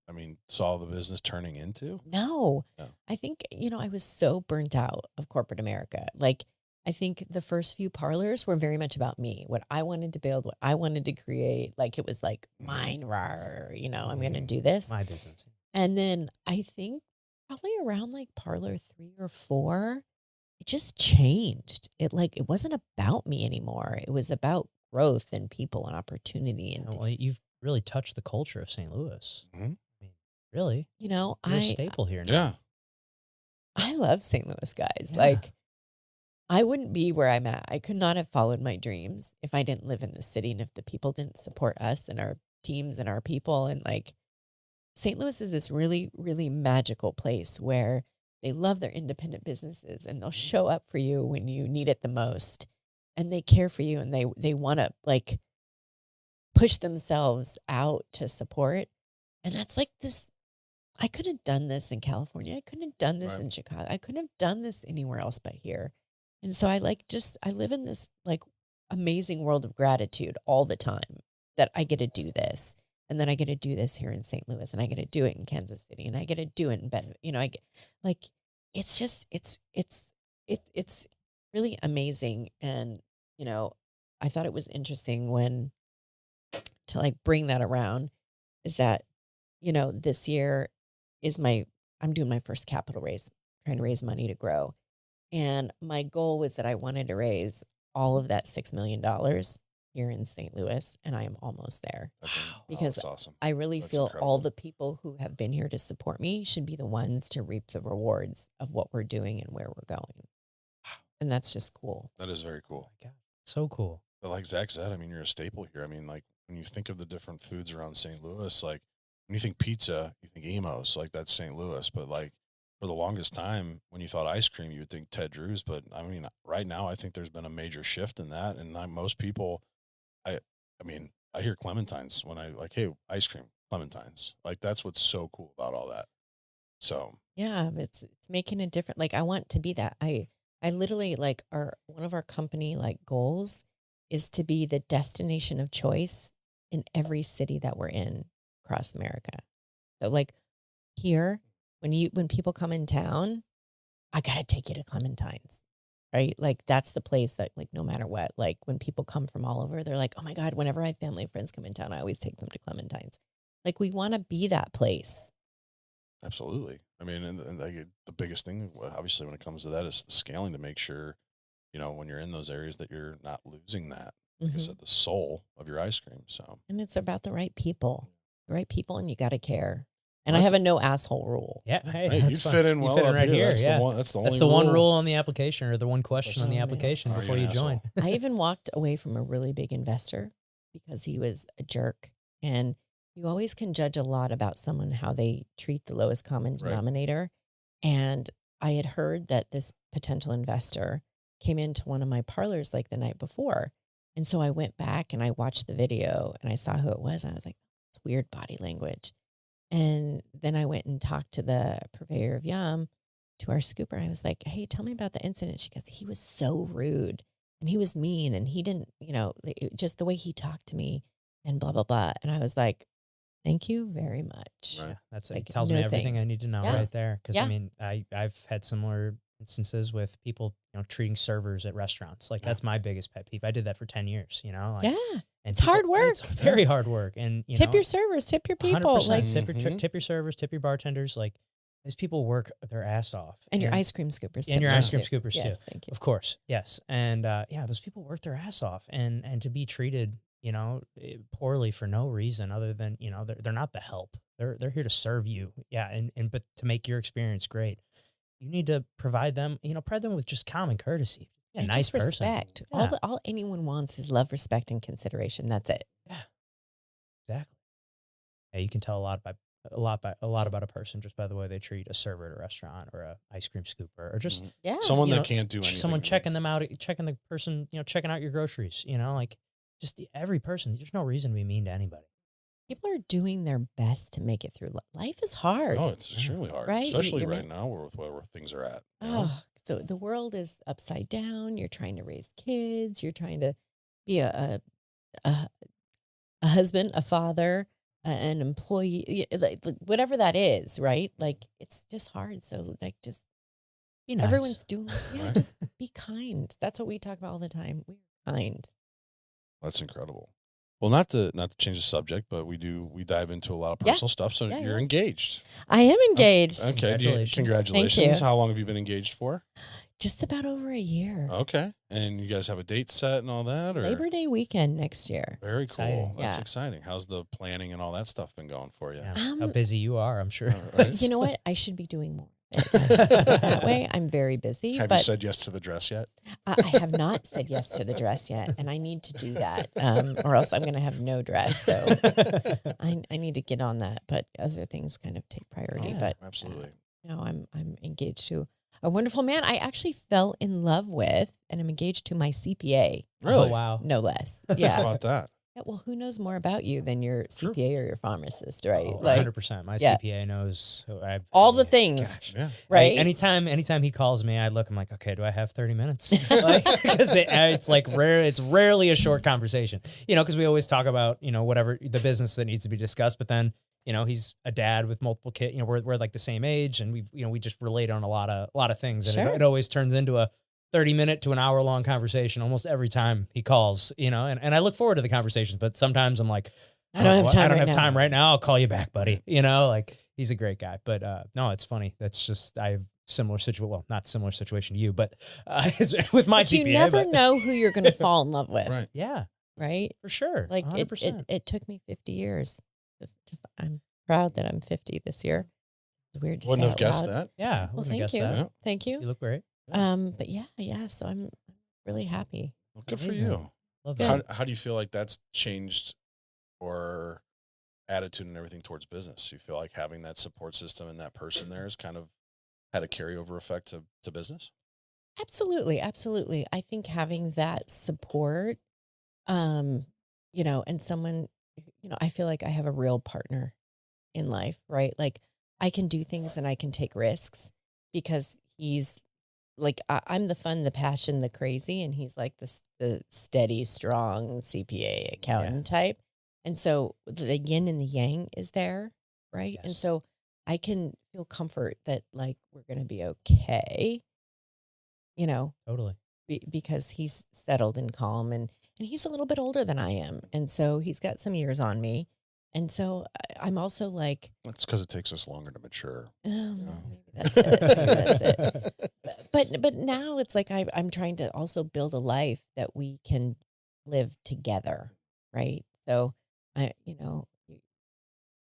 I mean, saw the business turning into? no, No. I think, I was so burnt out of corporate America. Like, I think the first few parlors were very much about me, what I wanted to build, what I wanted to create. Like, it was like Mhm. mine, rar, I'm going to Mhm. do this. My business. And then I think probably around like parlor 3 or 4, it just changed. It wasn't about me anymore. It was about growth and people and opportunity. And, Well, you've really touched the culture of St. Louis. Mhm. I mean, really, you're a I, staple here Yeah. now. I love St. Louis guys. Yeah. Like, I wouldn't be where I'm at. I could not have followed my dreams if I didn't live in the city and if the people didn't support us and our teams and our people. And like St. Louis is this really, really magical place where they love their independent businesses and they'll show up for you when you need it the most. And they care for you and they want to like push themselves out to support. And that's like this. I could have done this in California. I couldn't have done this Right. in Chicago. I couldn't have done this anywhere else but here. And so I like just I live in this like amazing world of gratitude all the time that I get to do this. And then I get to do this here in St. Louis and I get to do it in Kansas City and I get to do it in Bentonville. I get like it's just it's really amazing. And I thought it was interesting when to like bring that around is that this year is I'm doing my first capital raise, trying to raise money to grow. And my goal was that I wanted to raise all of that $6 million here in St. Louis, and I am almost there That's Wow. because that's awesome. I really That's feel all incredible. the people who have been here to support me should be the ones to reap the rewards of what we're doing and where we're going. And that's just cool. That is very Oh cool. my God. So cool. But like Zach said, I mean, you're a staple here. I mean, like when you think of the different foods around St. Louis, like when you think pizza, you think Emos, like that's St. Louis. But like for the longest time, when you thought ice cream, you would think Ted Drew's. But I mean, right now, I think there's been a major shift in that. And most people, I, I mean, I hear Clementines when I like, hey, ice cream, Clementines. Like that's what's so cool about all that. So Yeah, it's making a difference. Like I want to be that. I literally like our one of our company like goals is to be the destination of choice in every city that we're in across America. So like here, when people come in town, I gotta take you to Clementines. Right? Like that's the place that like no matter what, like when people come from all over, they're like, oh my God, whenever I have family and friends come in town, I always take them to Clementines. Like we want to be that place. Absolutely. I mean, and the biggest thing, obviously, when it comes to that, is the scaling to make sure, when you're in those areas that you're not losing that, like I Hmm. said, the soul of your ice cream. So, And it's about the right people, and you got to care. And I That's- have a no asshole rule. Yeah, hey, hey, that's you fun. fit in You well fit in up right here. That's Yeah, the one. That's the that's only the one rule. rule on the application, or the one question on the Oh, man. application Oh, before you're you an join. asshole. I even walked away from a really big investor because he was a jerk. And you always can judge a lot about someone, how they treat the lowest common Right. denominator. And I had heard that this potential investor came into one of my parlors like the night before. And so I went back and I watched the video and I saw who it was. And I was like, it's weird body language. And then I went and talked to the purveyor of Yum, to our scooper. I was like, hey, tell me about the incident. She goes, he was so rude and he was mean and he didn't, just the way he talked to me and blah, blah, blah. And I was like, thank you very much. Right. Yeah, that's Like, it. Tells me no everything I thanks. need to know Yeah. right there. Because I Yeah. mean, I've had similar instances with people, treating servers at restaurants. Like that's my biggest pet peeve. I did that for 10 years. Like, Yeah. and It's hard work. It's very hard work, and Tip your servers, tip your people. 100%. Like, Tip your servers, tip your bartenders. Like these people work their ass off, and your ice cream scoopers. and tip your them ice cream too. scoopers Yes, too. thank you. Of course, yes, and those people work their ass off, and to be treated, poorly for no reason other than they're not the help. They're here to serve you, yeah, and but to make your experience great, you need to provide them with just common courtesy. Yeah, And nice just person. respect. Yeah. All anyone wants is love, respect, and consideration. That's it. Yeah, exactly. Yeah, you can tell a lot about a person just by the way they treat a server at a restaurant or a ice cream scooper or just Yeah. Someone that can't do anything. someone checking them out, checking the person, checking out your groceries. Like just every person. There's no reason to be mean to anybody. People are doing their best to make it through. Life is hard. Oh, it's extremely hard, Right? especially You're right now where things are at. Oh, the world is upside down. You're trying to raise kids. You're trying to be a, a husband, a father, an employee, like, whatever that is, right? Like it's just hard. So like just Be nice. everyone's doing, Right. just be kind. That's what we talk about all the time. We're kind. That's incredible. Well, not to change the subject, but we dive into a lot of Yeah. personal stuff. So Yeah, you're yeah. engaged. I am engaged. Okay. Congratulations. Congratulations. Thank you. How long have you been engaged for? Just about over a year. Okay. And you guys have a date set and all that? Or? Labor Day weekend next year. Very Exciting. cool. That's Yeah. exciting. How's the planning and all that stuff been going for you? Yeah. How Um, busy you are, I'm sure. Right. You know what? I should be doing more. Let's just put it that way. I'm very busy, Have you but said yes to the dress yet? I have not said yes to the dress yet, and I need to do that, or else I'm going to have no dress. So I need to get on that, but other things kind of take priority. Yeah, But absolutely. no, I'm engaged to a wonderful man I actually fell in love with, and I'm engaged to my CPA, Really? Oh, wow. no less. How Yeah. about that? Yeah, well, who knows more about you than your True. CPA or your pharmacist, right? Oh, Like 100%. My yeah. CPA knows all the things, Gosh. Yeah. right? Anytime he calls me, I look. I'm like, okay, do I have 30 minutes? Because it's like rare. It's rarely a short conversation. Because we always talk about whatever the business that needs to be discussed. But then he's a dad with multiple kids. We're like the same age, and we just relate on a lot of things. And Sure. it always turns into a 30-minute to an hour-long conversation almost every time he calls. And I look forward to the conversations. But sometimes I'm like, I don't have time I don't right have now. time right now. I'll call you back, buddy. Like he's a great guy. But no, it's funny. That's just I have similar situation. Well, not similar situation to you, but with my But CPA. you never but- know who you're going to fall in love with, Right. Yeah, right? for sure. Like 100%. it took me 50 years. I'm proud that I'm 50 this year. It's weird to Wouldn't say have out guessed loud. that. Yeah. Well, wouldn't thank have you. guessed that. Yeah. Thank You you. look great. But yeah. So I'm really happy. Well, good for amazing. you. Love Good. that. How do you feel like that's changed or attitude and everything towards business? Do you feel like having that support system and that person there has kind of had a carryover effect to business? Absolutely, absolutely. I think having that support, and someone, I feel like I have a real partner in life, right? Like I can do things and I can take risks because he's like I'm the fun, the passion, the crazy, and he's like the steady, strong CPA Yeah. accountant type. And so the yin and the yang is there, right? And Yes. so I can feel comfort that like we're going to be okay, you know, Totally. because he's settled and calm, and he's a little bit older than I am, and so he's got some years on me, and so I'm also like, That's because it takes us longer to mature. maybe that's it, maybe that's it. But now it's like I'm trying to also build a life that we can live together, right? So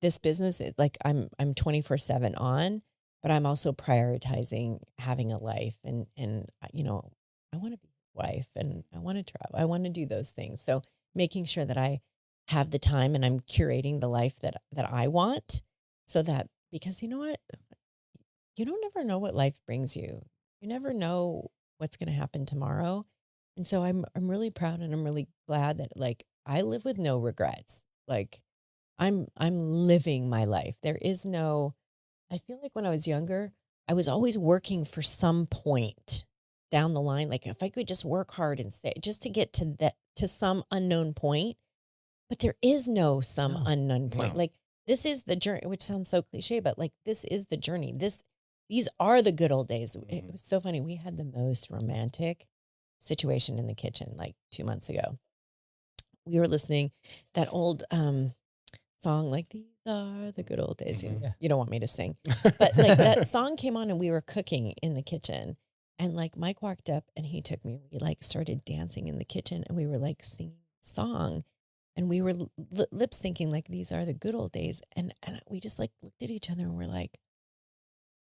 this business, like I'm 24/7 on, but I'm also prioritizing having a life, and I want to be a wife, and I want to travel. I want to do those things. So making sure that I have the time and I'm curating the life that I want, so that, because you know what, you don't ever know what life brings you. You never know what's going to happen tomorrow. And so I'm really proud and I'm really glad that like I live with no regrets. Like I'm living my life. There is no, I feel like when I was younger, I was always working for some point down the line. Like if I could just work hard and stay just to get to some unknown point, but there is no some No. unknown point. No. Like this is the journey, which sounds so cliche, but like this is the journey. These are the good old days. It Mhm. was so funny. We had the most romantic situation in the kitchen like 2 months ago. We were listening that old song, like these are the good old days. Mhm. Yeah. You don't want me to sing, but like that song came on and we were cooking in the kitchen, and like Mike walked up and he took me. We like started dancing in the kitchen and we were like singing the song, and we were lip syncing like these are the good old days, and we just like looked at each other and we're like,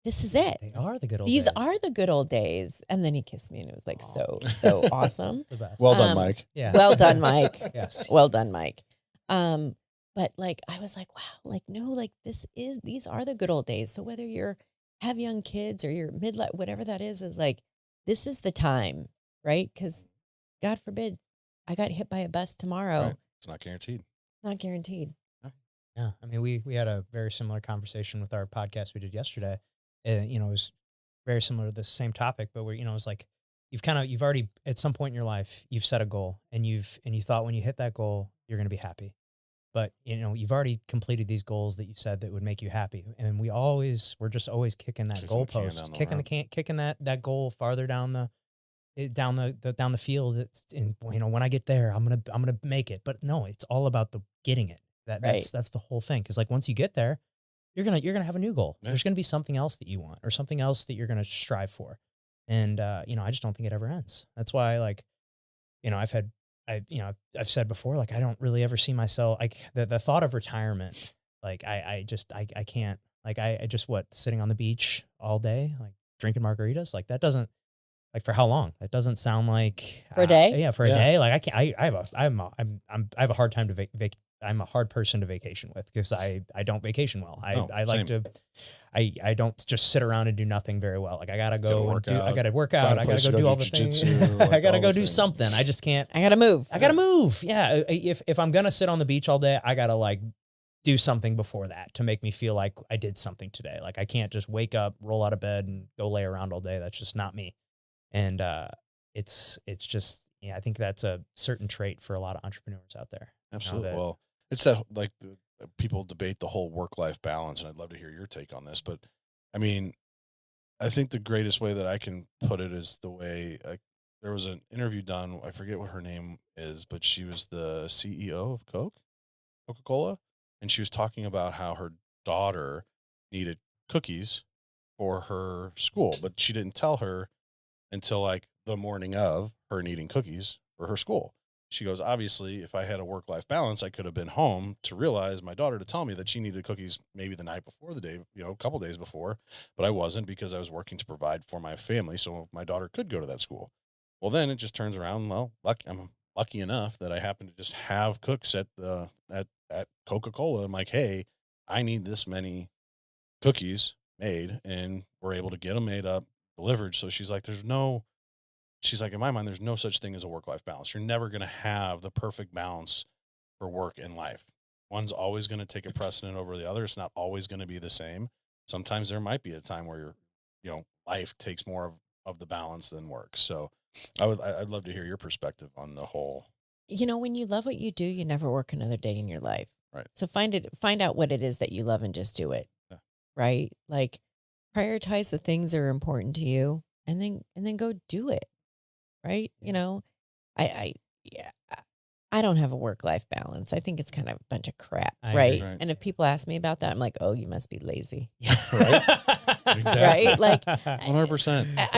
this is it. They are the good old These days. are the good old days. And then he kissed me and it was like Aw. so awesome. It's the best. Well done, Um, Mike. yeah. Well done, Mike. Yes. Well done, Mike. But like I was like, wow, like no, like these are the good old days. So whether you're have young kids or you're midlife, whatever that is like this is the time, right? Because God forbid I got hit by a bus tomorrow. Right. It's not guaranteed. Not guaranteed. Yeah. I mean, we had a very similar conversation with our podcast we did yesterday. It was very similar to the same topic, but where, it's like you've already at some point in your life, you've set a goal and you thought when you hit that goal, you're going to be happy. But, you've already completed these goals that you said that would make you happy. And we're just always kicking that Kicking the can goalpost, down the kicking the road. can, kicking that goal farther down down the field. It's in, when I get there, I'm going to make it. But no, it's all about the getting it. Right. That's the whole thing. Cause like once you get there, you're going to have a new goal. Yeah. There's going to be something else that you want or something else that you're going to strive for. And, I just don't think it ever ends. That's why, like, I've said before, like, I don't really ever see myself like the thought of retirement. Like, I can't, like, I just, sitting on the beach all day, like drinking margaritas, like that doesn't, like, for how long? That doesn't sound like For a day? Yeah. For a Yeah. day. Like I can't, I have a hard time to I'm a hard person to vacation with because I don't vacation well. Oh, I like same. to, I don't just sit around and do nothing very well. Like I gotta Gotta go work and do, I out, gotta work find out. a I place gotta to go do go all do the things. jujitsu, I like gotta all go the do things. something. I just can't. I gotta move. I gotta move. Yeah. If I'm gonna sit on the beach all day, I gotta like do something before that to make me feel like I did something today. Like I can't just wake up, roll out of bed, and go lay around all day. That's just not me. And it's just, yeah, I think that's a certain trait for a lot of entrepreneurs out there. Absolutely. that- Well, it's that like people debate the whole work-life balance, and I'd love to hear your take on this. But I mean, I think the greatest way that I can put it is the way there was an interview done. I forget what her name is, but she was the CEO of Coca-Cola, and she was talking about how her daughter needed cookies for her school, but she didn't tell her until like the morning of her needing cookies for her school. She goes, obviously, if I had a work life balance, I could have been home to realize my daughter to tell me that she needed cookies maybe the night before the day, a couple days before, but I wasn't because I was working to provide for my family so my daughter could go to that school. Well, then it just turns around. Well, I'm lucky enough that I happen to just have cooks at Coca-Cola. I'm like, hey, I need this many cookies made, and we're able to get them made up, delivered. So she's like, in my mind, there's no such thing as a work-life balance. You're never going to have the perfect balance for work and life. One's always going to take a precedent over the other. It's not always going to be the same. sometimes there might be a time where life takes more of the balance than work. So I'd love to hear your perspective on the whole. When you love what you do, you never work another day in your life. Right. So find out what it is that you love and just do it. Yeah. Right? Like prioritize the things that are important to you and then go do it. Right? I yeah, I don't have a work-life balance. I think it's kind of a bunch of crap, I right? agree. Right. And if people ask me about that, I'm like, "Oh, you must be lazy." Exactly. Right? Like 100%.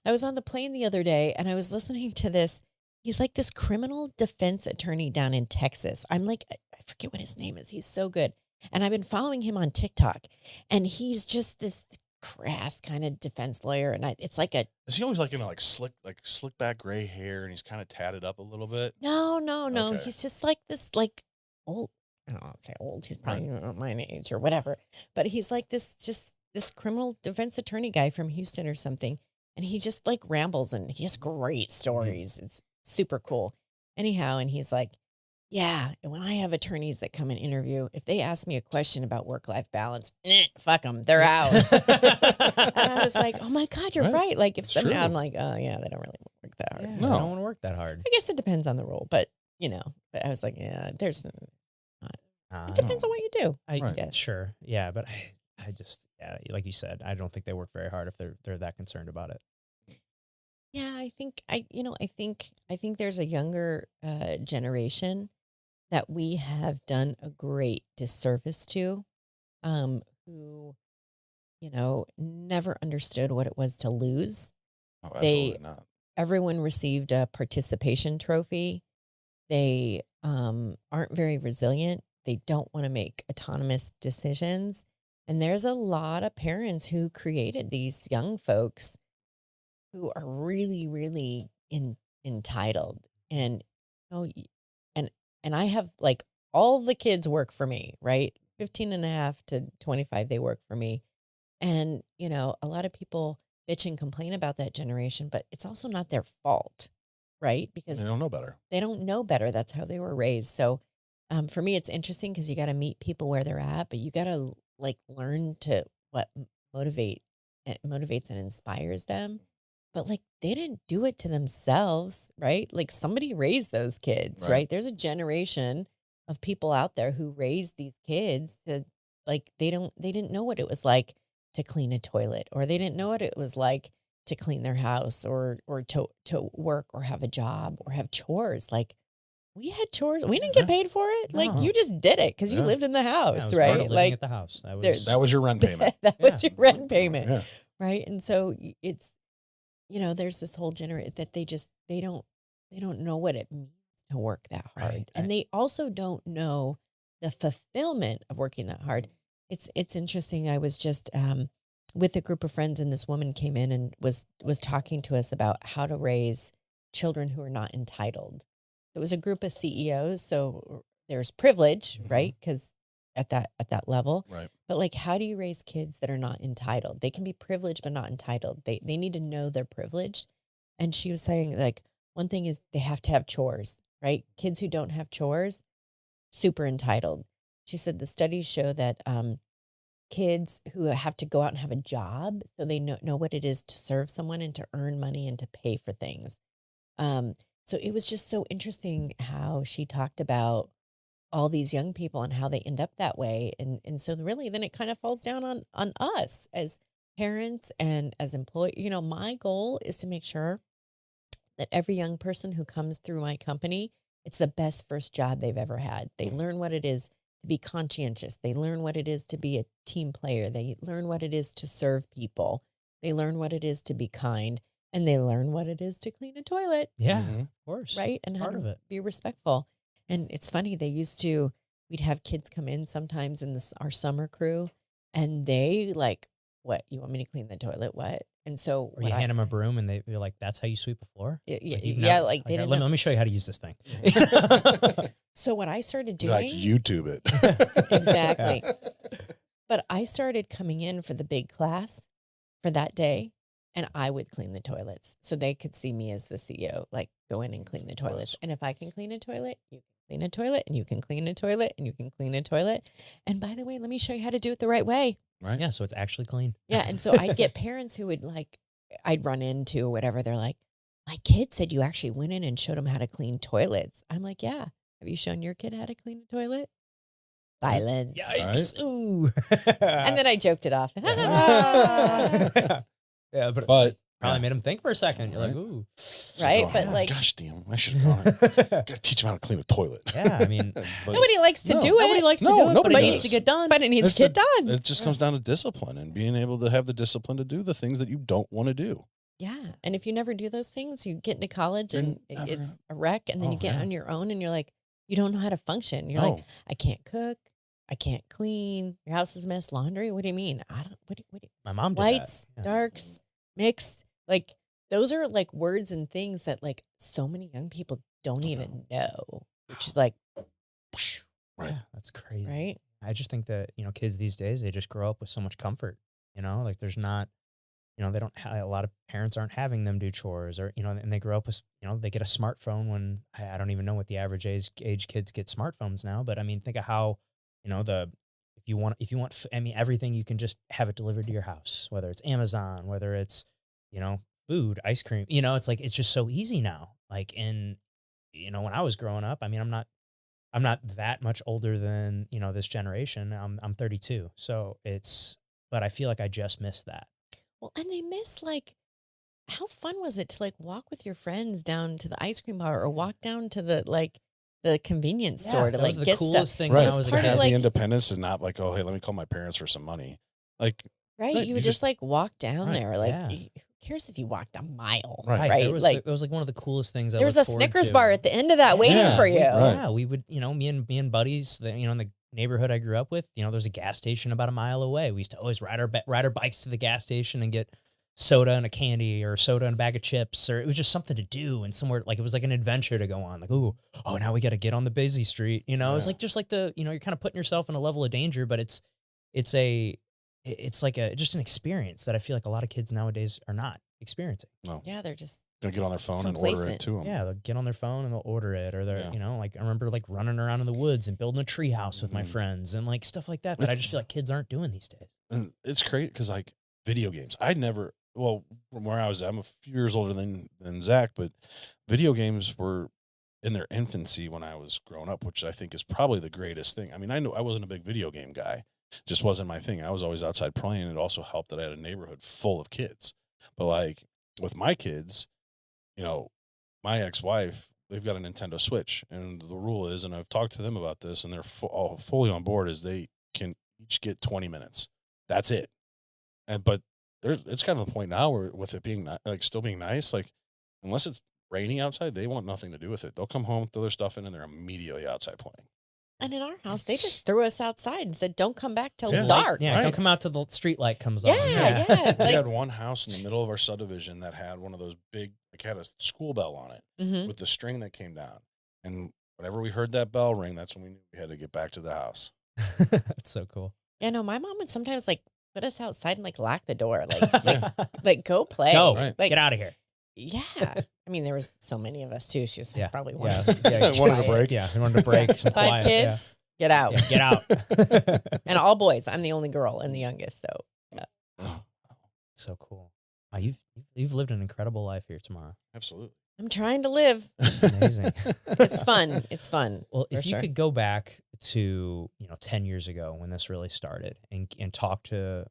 I was on the plane the other day and I was listening to this. He's like this criminal defense attorney down in Texas. I'm like, I forget what his name is. He's so good. And I've been following him on TikTok. And he's just this crass kind of defense lawyer. And it's like Is he always like slick back gray hair and he's kind of tatted up a little bit? no. Okay. He's just like this like old, I don't know, say old. He's probably not my age or whatever. But he's like this criminal defense attorney guy from Houston or something. And he just like rambles and he has great stories. It's super cool. Anyhow, and he's like, yeah, and when I have attorneys that come and interview, if they ask me a question about work-life balance, fuck them, they're out. And I was like, oh my God, you're right. Like if It's somebody, true. I'm like, oh yeah, they don't really work that hard. Yeah, No. I don't want to work that hard. I guess it depends on the role, but but I was like, yeah, it depends on what you do. I Right. guess. Sure. Yeah, but I just like you said, I don't think they work very hard if they're that concerned about it. Yeah, I think there's a younger generation that we have done a great disservice to, who never understood what it was to lose. Oh, absolutely not. Everyone received a participation trophy. They aren't very resilient. They don't want to make autonomous decisions. And there's a lot of parents who created these young folks who are really, really entitled. And and and I have like all the kids work for me, right? 15 and a half to 25, they work for me. And, a lot of people bitch and complain about that generation, but it's also not their fault, right? Because They don't know better. they don't know better. That's how they were raised. So for me, it's interesting because you got to meet people where they're at, but you got to like learn to what motivates and inspires them. But like they didn't do it to themselves, right? Like somebody raised those kids, Right. right? There's a generation of people out there who raised these kids to like they didn't know what it was like to clean a toilet, or they didn't know what it was like to clean their house or to work or have a job or have chores. Like we had chores. We didn't get paid for it. Like No. you just did it because you Yeah. lived in the Yeah, it house, was part of right? living Like at the house. That there's- was That was your rent payment. that was Yeah. your rent payment. Yeah. Right. And so it's, there's this whole generation that they don't know what it means to work that hard. Right. And they also don't know the fulfillment of working that hard. It's interesting. I was just with a group of friends and this woman came in and was talking to us about how to raise children who are not entitled. It was a group of CEOs. So there's privilege, Mhm. right? Because at that level. Right. But like, how do you raise kids that are not entitled? They can be privileged, but not entitled. They need to know they're privileged. And she was saying like, one thing is they have to have chores, right? Kids who don't have chores, super entitled. She said the studies show that kids who have to go out and have a job, so they know what it is to serve someone and to earn money and to pay for things. So it was just so interesting how she talked about all these young people and how they end up that way. And so really then it kind of falls down on us as parents and as employees. My goal is to make sure that every young person who comes through my company, it's the best first job they've ever had. They learn what it is to be conscientious. They learn what it is to be a team player. They learn what it is to serve people. They learn what it is to be kind, and they learn what it is to clean a toilet. yeah, Mhm. of course. Right. And It's how part to of it. be respectful. And it's funny, we'd have kids come in sometimes in our summer crew and they like, what, you want me to clean the toilet? What? And so Or you hand them a broom and they're like, "That's how you sweep a floor." yeah, Like, you've yeah, never- like they didn't let, know. let me show you how to use this thing. So what I started Like doing, YouTube it. exactly. But I started coming in for the big class for that day, and I would clean the toilets so they could see me as the CEO, like go in and clean the toilets. course. And if I can clean a toilet, you can clean a toilet and you can clean a toilet and you can clean a toilet. And by the way, let me show you how to do it the right way. Right. Yeah, so it's actually clean. Yeah. And so I'd get parents who would I'd run into or whatever. They're like, my kid said you actually went in and showed him how to clean toilets. I'm like, yeah. Have you shown your kid how to clean a toilet? Silence. Yikes. Ooh. And then I joked it off. Yeah, but probably made him think for a second. You're like, ooh. Right? Oh, But like, gosh damn, I should have gone. Gotta teach him how to clean a toilet. Yeah, I mean, But nobody likes to do nobody it. likes to No, do it, but nobody it does. needs to get done. But it needs It's to get done. It just comes down to discipline and being able to have the discipline to do the things that you don't want to do. Yeah. And if you never do those things, you get into college and You're never- it's a wreck. And then Oh, you get yeah. on your own and you're like, you don't know how to function. You're like, No. I can't cook. I can't clean. Your house is a mess. Laundry. What do you mean? My mom did Lights, that. Yeah. darks, mixed. Like those are like words and things that like so many young people don't even know, which is like, Right. Yeah, that's crazy. right? I just think that, kids these days, they just grow up with so much comfort, like there's not, they don't a lot of parents aren't having them do chores or, and they grow up with, they get a smartphone when I don't even know what the average age kids get smartphones now. But I mean, think of how, if you want, everything, you can just have it delivered to your house, whether it's Amazon, whether it's, food, ice cream, it's like, it's just so easy now. Like when I was growing up, I mean, I'm not that much older than, this generation. I'm 32. So but I feel like I just missed that. Well, and they miss like, how fun was it to like walk with your friends down to the ice cream bar or walk down to the convenience store to that like was the get coolest stuff? thing Right. when I was a part of, kid. Have like- the independence and not like, oh, hey, let me call my parents for some money. Like, Right? No, You you would just like walk down Right, there. Like, yeah. who cares if you walked a mile? Right. Right. It was, Like, it was like one of the coolest things. there was a Snickers bar at the end of that waiting Yeah, for you. right. Yeah, we would, me and buddies, in the neighborhood I grew up with, there's a gas station about a mile away. We used to always ride our bikes to the gas station and get soda and a candy or soda and a bag of chips, or it was just something to do and somewhere like it was like an adventure to go on. Like, oh, now we got to get on the busy street. It's Yeah. like just like you're kind of putting yourself in a level of danger, but it's like just an experience that I feel like a lot of kids nowadays are not experiencing. no, Yeah, they're just gonna get on their phone and order it Complacent. to them. Yeah, they'll get on their phone and they'll order it, or they're, Yeah. like I remember like running around in the woods and building a tree house with my Mhm. friends and like stuff like that. But I just feel like kids aren't doing these days. And it's crazy because like video games, from where I was, I'm a few years older than Zach, but video games were in their infancy when I was growing up, which I think is probably the greatest thing. I mean, I know I wasn't a big video game guy, just wasn't my thing. I was always outside playing. It also helped that I had a neighborhood full of kids. But like with my kids, my ex-wife, they've got a Nintendo Switch, and the rule is, and I've talked to them about this, and they're all fully on board, is they can each get 20 minutes. That's it. But it's kind of the point now where with it being like still being nice, like unless it's raining outside, they want nothing to do with it. They'll come home, throw their stuff in, and they're immediately outside playing. and in our house, they just threw us outside and said, "Don't come back till Yeah. dark." Yeah, Right. don't come out till the street light comes Yeah, on. yeah. We Like- had one house in the middle of our subdivision that had one of those big, like had a school bell on it Mhm. with the string that came down. And whenever we heard that bell ring, that's when we knew we had to get back to the house. That's so cool. Yeah, no, my mom would sometimes like put us outside and like lock the door, like Yeah. like go play. Go, Right. Like, get out of here. yeah. I mean, there was so many of us too. She was like, Yeah, probably one. yeah, of yeah. Wanted a break. Yeah, I wanted to break some 5 quiet. kids, get out. Yeah, get out. And all boys. I'm the only girl and the youngest. So So cool. Wow, you've lived an incredible life here, Tamara. Absolutely. I'm trying to live. It's amazing. It's fun. It's fun. Well, for if you sure. could go back to 10 years ago when this really started and talk to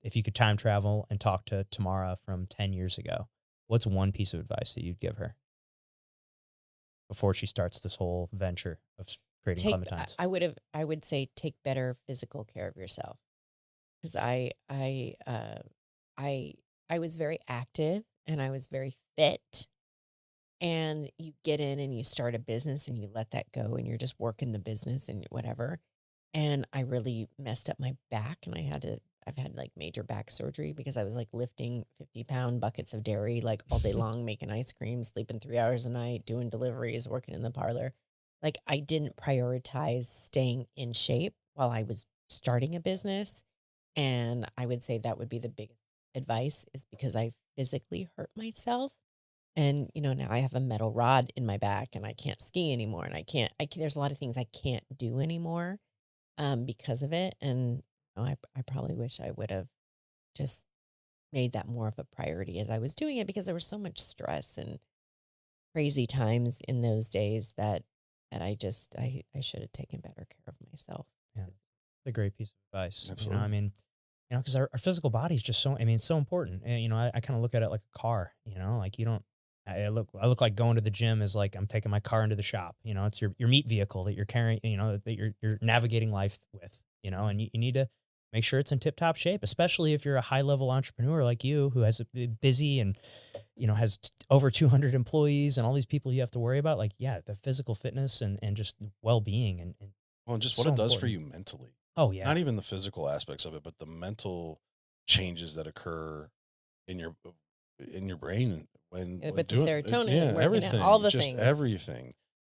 if you could time travel and talk to Tamara from 10 years ago, what's one piece of advice that you'd give her before she starts this whole venture of creating Clementines? I would say take better physical care of yourself. Because I was very active and I was very fit. And you get in and you start a business and you let that go and you're just working the business and whatever. And I really messed up my back and I've had like major back surgery because I was like lifting 50-pound buckets of dairy like all day long, making ice cream, sleeping 3 hours a night, doing deliveries, working in the parlor. Like I didn't prioritize staying in shape while I was starting a business. And I would say that would be the biggest advice is because I physically hurt myself. And, now I have a metal rod in my back and I can't ski anymore. And there's a lot of things I can't do anymore because of it. And I probably wish I would have just made that more of a priority as I was doing it, because there was so much stress and crazy times in those days that I should have taken better care of myself. Yeah, it's a great piece of advice. Absolutely. I mean, because our physical body is just so, I mean, it's so important. And, I kind of look at it like a car, like you don't, I look like going to the gym is like I'm taking my car into the shop. It's your meat vehicle that you're carrying, that you're navigating life with, and you need to make sure it's in tip top shape, especially if you're a high level entrepreneur like you who has a busy and, has over 200 employees and all these people you have to worry about. Like, yeah, the physical fitness and just well being and Well, and just what so it does for important. you mentally. Oh yeah. Not even the physical aspects of it, but the mental changes that occur in your brain when With the doing serotonin yeah, and working out, all everything, the just things. everything.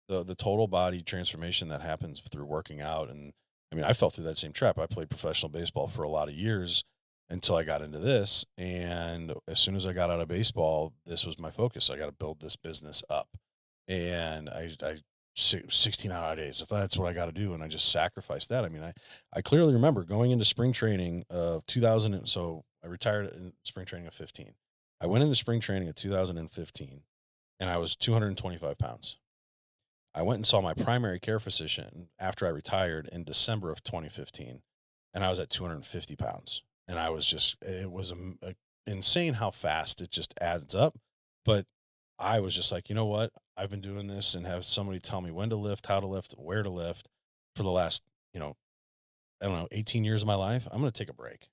The total body transformation that happens through working out. And I mean, I fell through that same trap. I played professional baseball for a lot of years until I got into this. And as soon as I got out of baseball, this was my focus. I got to build this business up. And I 16-hour days, if that's what I got to do. And I just sacrificed that. I mean, I clearly remember going into spring training of 2000. So I retired in spring training of 15. I went into spring training of 2015 and I was 225 pounds. I went and saw my primary care physician after I retired in December of 2015, and I was at 250 pounds. And I was just, it was insane how fast it just adds up. But I was just like, you know what? I've been doing this and have somebody tell me when to lift, how to lift, where to lift for the last, I don't know, 18 years of my life. I'm going to take a break.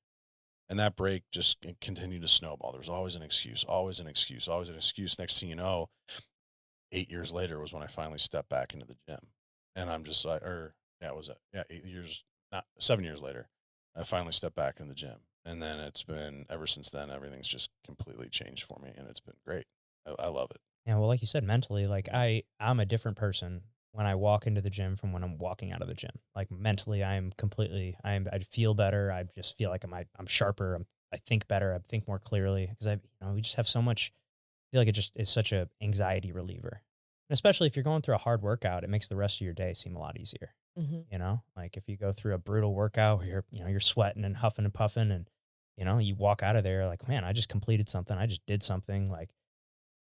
And that break just continued to snowball. There was always an excuse, always an excuse, always an excuse. Next thing you know, 8 years later was when I finally stepped back into the gym. And I'm just like, yeah, was it? Yeah, 8 years, not 7 years later, I finally stepped back in the gym. And then it's been ever since then, everything's just completely changed for me and it's been great. I love it. Yeah, well, like you said, mentally, like I'm a different person when I walk into the gym from when I'm walking out of the gym. Like mentally, I feel better. I just feel like I'm sharper. I think better. I think more clearly because we just have so much. I feel like it just is such a anxiety reliever, and especially if you're going through a hard workout, it makes the rest of your day seem a lot easier. Hmm. Like if you go through a brutal workout where you're sweating and huffing and puffing, and you walk out of there like, man, I just completed something. I just did something like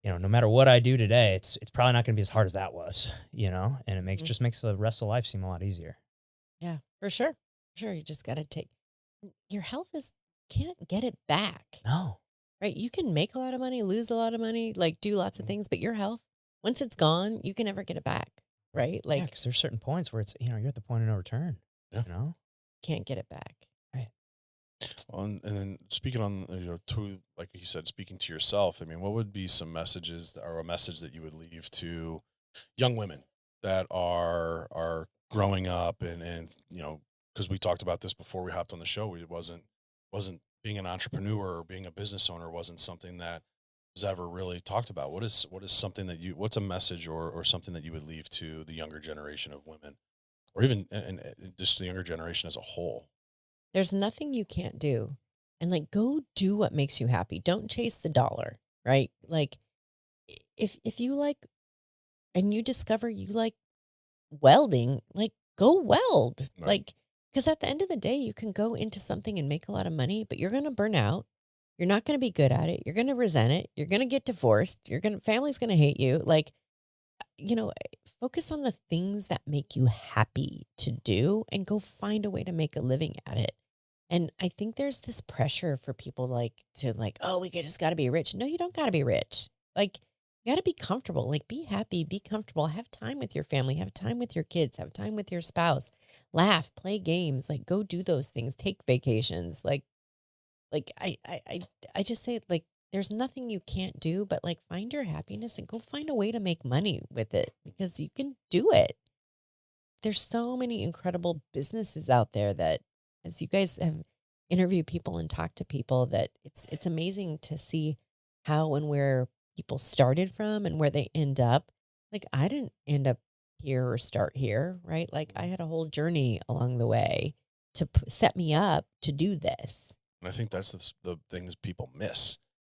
no matter what I do today, it's probably not going to be as hard as that was, and it makes the rest of life seem a lot easier. Yeah, for sure. Sure. You just got to your health can't get it back, No. right? You can make a lot of money, lose a lot of money, like do lots of things, but your health, once it's gone, you can never get it back, right? Yeah, Like, because there's certain points where you're at the point of no return. Yeah. can't get it back. Right. And then speaking on, to, like he said, speaking to yourself, I mean, what would be some messages or a message that you would leave to young women that are growing up and because we talked about this before we hopped on the show, it wasn't being an entrepreneur or being a business owner wasn't something that was ever really talked about. What is something what's a message or something that you would leave to the younger generation of women or even and just the younger generation as a whole? There's nothing you can't do. And like, go do what makes you happy. Don't chase the dollar, right? Like, if you like, and you discover you like welding, like go weld. Right. Like, because at the end of the day, you can go into something and make a lot of money, but you're going to burn out. You're not going to be good at it. You're going to resent it. You're going to get divorced. Family's going to hate you. Like, you know, focus on the things that make you happy to do and go find a way to make a living at it. And I think there's this pressure for people oh, just got to be rich. No, you don't got to be rich. Like, you got to be comfortable. Like, be happy, be comfortable, have time with your family, have time with your kids, have time with your spouse, laugh, play games, like go do those things, take vacations. I just say like, there's nothing you can't do, but like find your happiness and go find a way to make money with it because you can do it. There's so many incredible businesses out there that, as you guys have interviewed people and talked to people, that it's amazing to see how and where people started from and where they end up. Like, I didn't end up here or start here, right? Like, I had a whole journey along the way to set me up to do this. And I think that's the things people miss.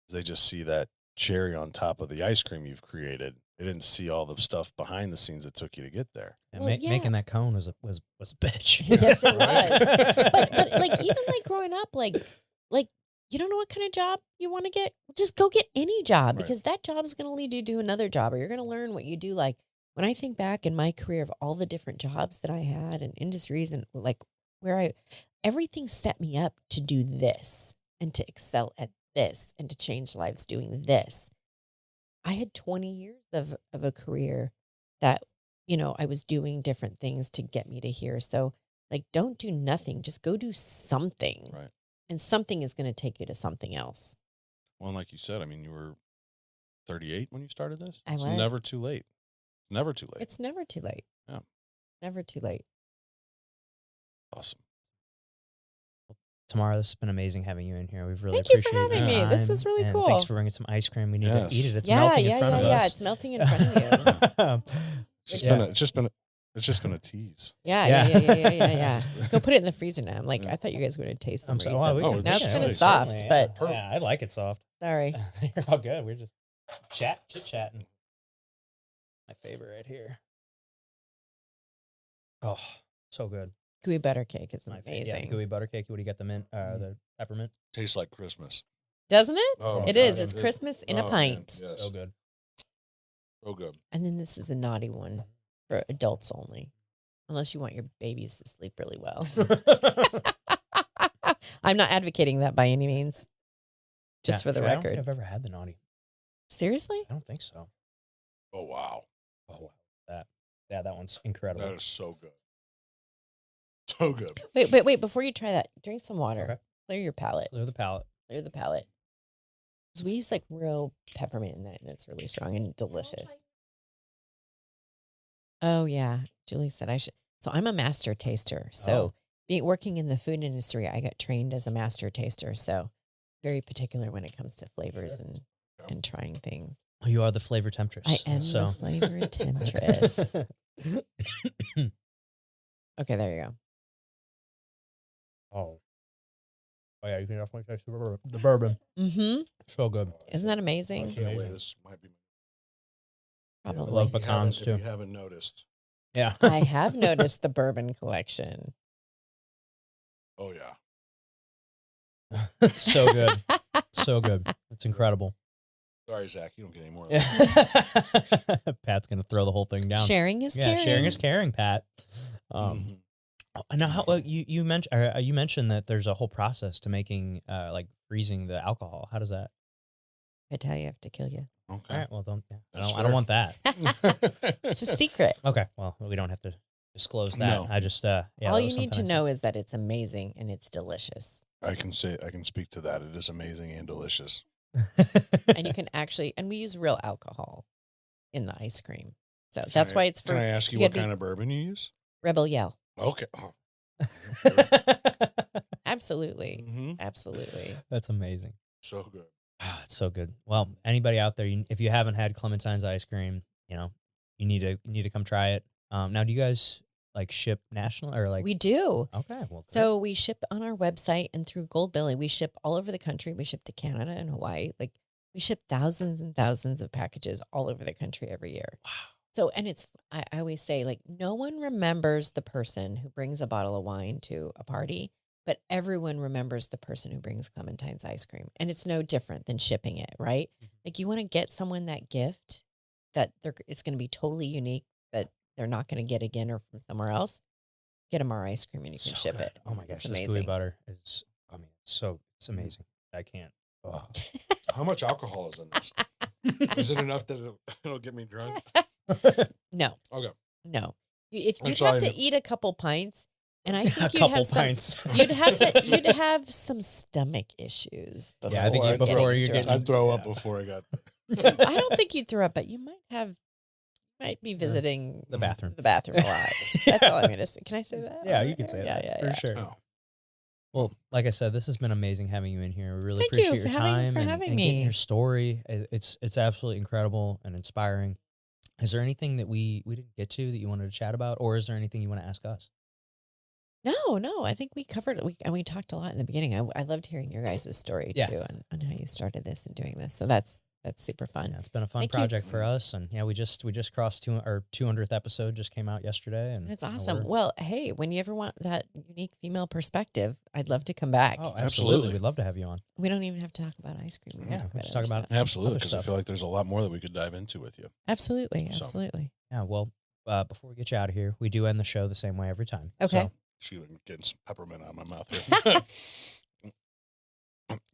They just see that cherry on top of the ice cream you've created. They didn't see all the stuff behind the scenes that took you to get there. Yeah, Well, yeah. Making that cone was a bitch. Yes, it was. But like even like growing up, like you don't know what kind of job you want to get. Just go get any job Right. because that job is going to lead you to another job, or you're going to learn what you do. Like when I think back in my career of all the different jobs that I had and industries and like where everything set me up to do this and to excel at this and to change lives doing this. I had 20 years of a career that, I was doing different things to get me to here. So like, don't do nothing. Just go do something. Right. And something is going to take you to something else. Well, and like you said, I mean, you were 38 when you started this. I It's was. never too late. Never too late. It's never too late. Yeah. Never too late. Awesome. Tamara, this has been amazing having you in here. We've really Thank you for appreciated having your me. This time, is really and cool. Thanks for bringing some ice cream. We need to eat it. It's yeah, melting yeah, in front yeah, of yeah. us. It's melting in front of you. It's just been a tease. Yeah. Go put it in the freezer now. I'm like, I thought you guys were going to taste some. I'm sorry. Well, we Oh, can- now it's yeah, kind of we soft, certainly- but yeah, I like it soft. sorry. You're all good. We're just chit-chatting. My favorite right here. Oh, so good. Gooey butter cake is My favorite. amazing. Yeah, gooey butter cake. What do you got? The mint, the peppermint. Tastes like Christmas. Doesn't it? Oh, It God, is. It's it- Christmas in a oh, man, pint. yes. So good. So good. And then this is a naughty one for adults only, unless you want your babies to sleep really well. I'm not advocating that by any means. Just for the I don't think record. I've ever had the naughty. Seriously? I don't think so. Oh, wow. Oh wow, that one's incredible. That is so good. So good. Wait. Before you try that, drink some water. Okay. Clear your palate. Clear the palate. Clear the palate. Because we use like real peppermint in that, and it's really strong and delicious. Oh, yeah. Julie said I should. So I'm a master taster. So working in the food industry, I got trained as a master taster. So very particular when it comes to flavors and trying things. You are the flavor temptress. I am so. the flavor temptress. Okay, there you go. Oh yeah, you can definitely taste the bourbon. Mm-hmm. So good. Isn't that I amazing? can't wait. This might be. Probably. I love If you pecans, haven't- too. If you haven't noticed. Yeah. I have noticed the bourbon collection. Oh, yeah. So good. So good. It's incredible. Sorry, Zach. You don't get any more of that. Pat's gonna throw the whole thing down. Sharing is caring. Sharing is caring, Pat. Mhm. Now, how you mentioned that there's a whole process to making like freezing the alcohol. How does that? I tell you, I have to kill you. Okay. All right. Well, That's I don't fair. want that. It's a secret. Okay. Well, we don't have to disclose that. No. I just All that you was need to something I know is that it's amazing and it's delicious. I can speak to that. It is amazing and delicious. said. And you can actually, and we use real alcohol in the ice cream. So that's why it's for Can I ask you you what gotta be- kind of bourbon you use? Rebel Yell. Okay. Oh. Absolutely. Mm-hmm. Absolutely. That's amazing. So good. Ah, it's so good. Well, anybody out there, if you haven't had Clementine's ice cream, you need to come try it. Now, do you guys like ship national or like? We do. Okay. Well, So we ship on our website and through Gold Billy. We ship all over the country. We ship to Canada and Hawaii. Like we ship thousands and thousands of packages all over the country every year. Wow. So, and I always say, like, no one remembers the person who brings a bottle of wine to a party, but everyone remembers the person who brings Clementine's ice cream. And it's no different than shipping it, right? Mhm. Like you want to get someone that gift that it's going to be totally unique, that they're not going to get again or from somewhere else. Get them our ice cream and you can So ship good. it. Oh my It's gosh, this gooey amazing. butter is. I mean, it's amazing. I can't. Oh. How much alcohol is in this? Is it enough that it'll get me drunk? No, Okay. no. If I'm you'd sorry, have to man. eat a couple pints, and I A think you'd couple have some. pints. You'd have some stomach issues. Before Yeah, I think Before before getting you drunk. get. I'd throw up Yeah. before I got. I don't think you'd throw up, but you might be visiting The bathroom. the bathroom a lot. That's all I'm going to say. Can I say that? Yeah, on you can air? say Yeah, that yeah, for yeah. sure. Oh. Well, like I said, this has been amazing having you in here. We really Thank you appreciate your for time having and getting me. your story. It's absolutely incredible and inspiring. Is there anything that we didn't get to that you wanted to chat about, or is there anything you want to ask us? No. I think we covered it. We talked a lot in the beginning. I loved hearing your guys' story Yeah. too on how you started this and doing this. So that's That's super fun. Yeah, it's been a fun Thank you. project for us, and yeah, we just crossed our 200th episode just came out yesterday, and That's you know, awesome. Well, hey, when you ever want that unique female perspective, I'd love to come back. oh, absolutely, Absolutely. we'd love to have you on. We don't even have to talk about ice cream. We can Yeah, we'll just talk other about stuff. Absolutely, Other because I stuff. feel like there's a lot more that we could dive into with you. Absolutely, So. absolutely. Yeah, well, before we get you out of here, we do end the show the same way every time. Okay. So, shoot, I'm getting some peppermint out of my mouth here.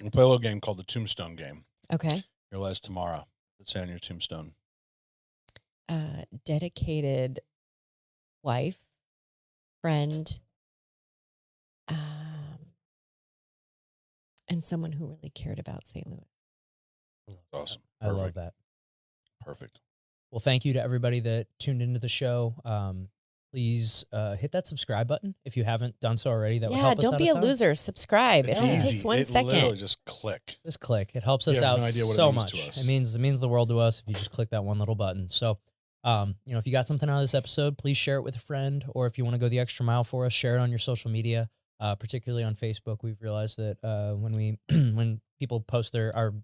We play a little game called the Tombstone Game. Okay. Your last Tamara. Let's say on your tombstone. Dedicated wife, friend, and someone who really cared about St. Louis. Awesome. I love Perfect. that. Perfect. Well, thank you to everybody that tuned into the show. Please hit that subscribe button if you haven't done so already. That would Yeah, help us don't out be a a ton. loser. Subscribe. It's It only easy. takes 1 it second. literally just click. Just click. It helps You us have out no idea what it so means to much. us. It means the world to us if you just click that one little button. So, if you got something out of this episode, please share it with a friend, or if you want to go the extra mile for us, share it on your social media, particularly on Facebook. We've realized that when when people post our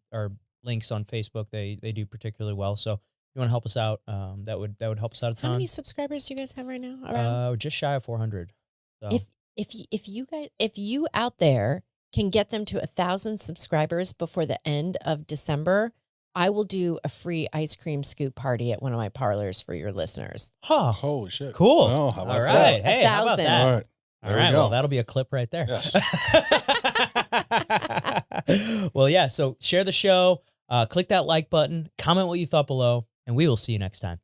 links on Facebook, they do particularly well. So, if you want to help us out, that would help us out a ton. How many subscribers do you guys have right now? Around? Just shy of 400. So. If you out there can get them to 1,000 subscribers before the end of December, I will do a free ice cream scoop party at one of my parlors for your listeners. Huh. Holy shit. Cool. Oh, how about All that? right. Hey, how about 1,000. that? All right. All There right. we go. Well, that'll be a clip right there. Yes. Well, yeah. So share the show, click that like button, comment what you thought below, and we will see you next time.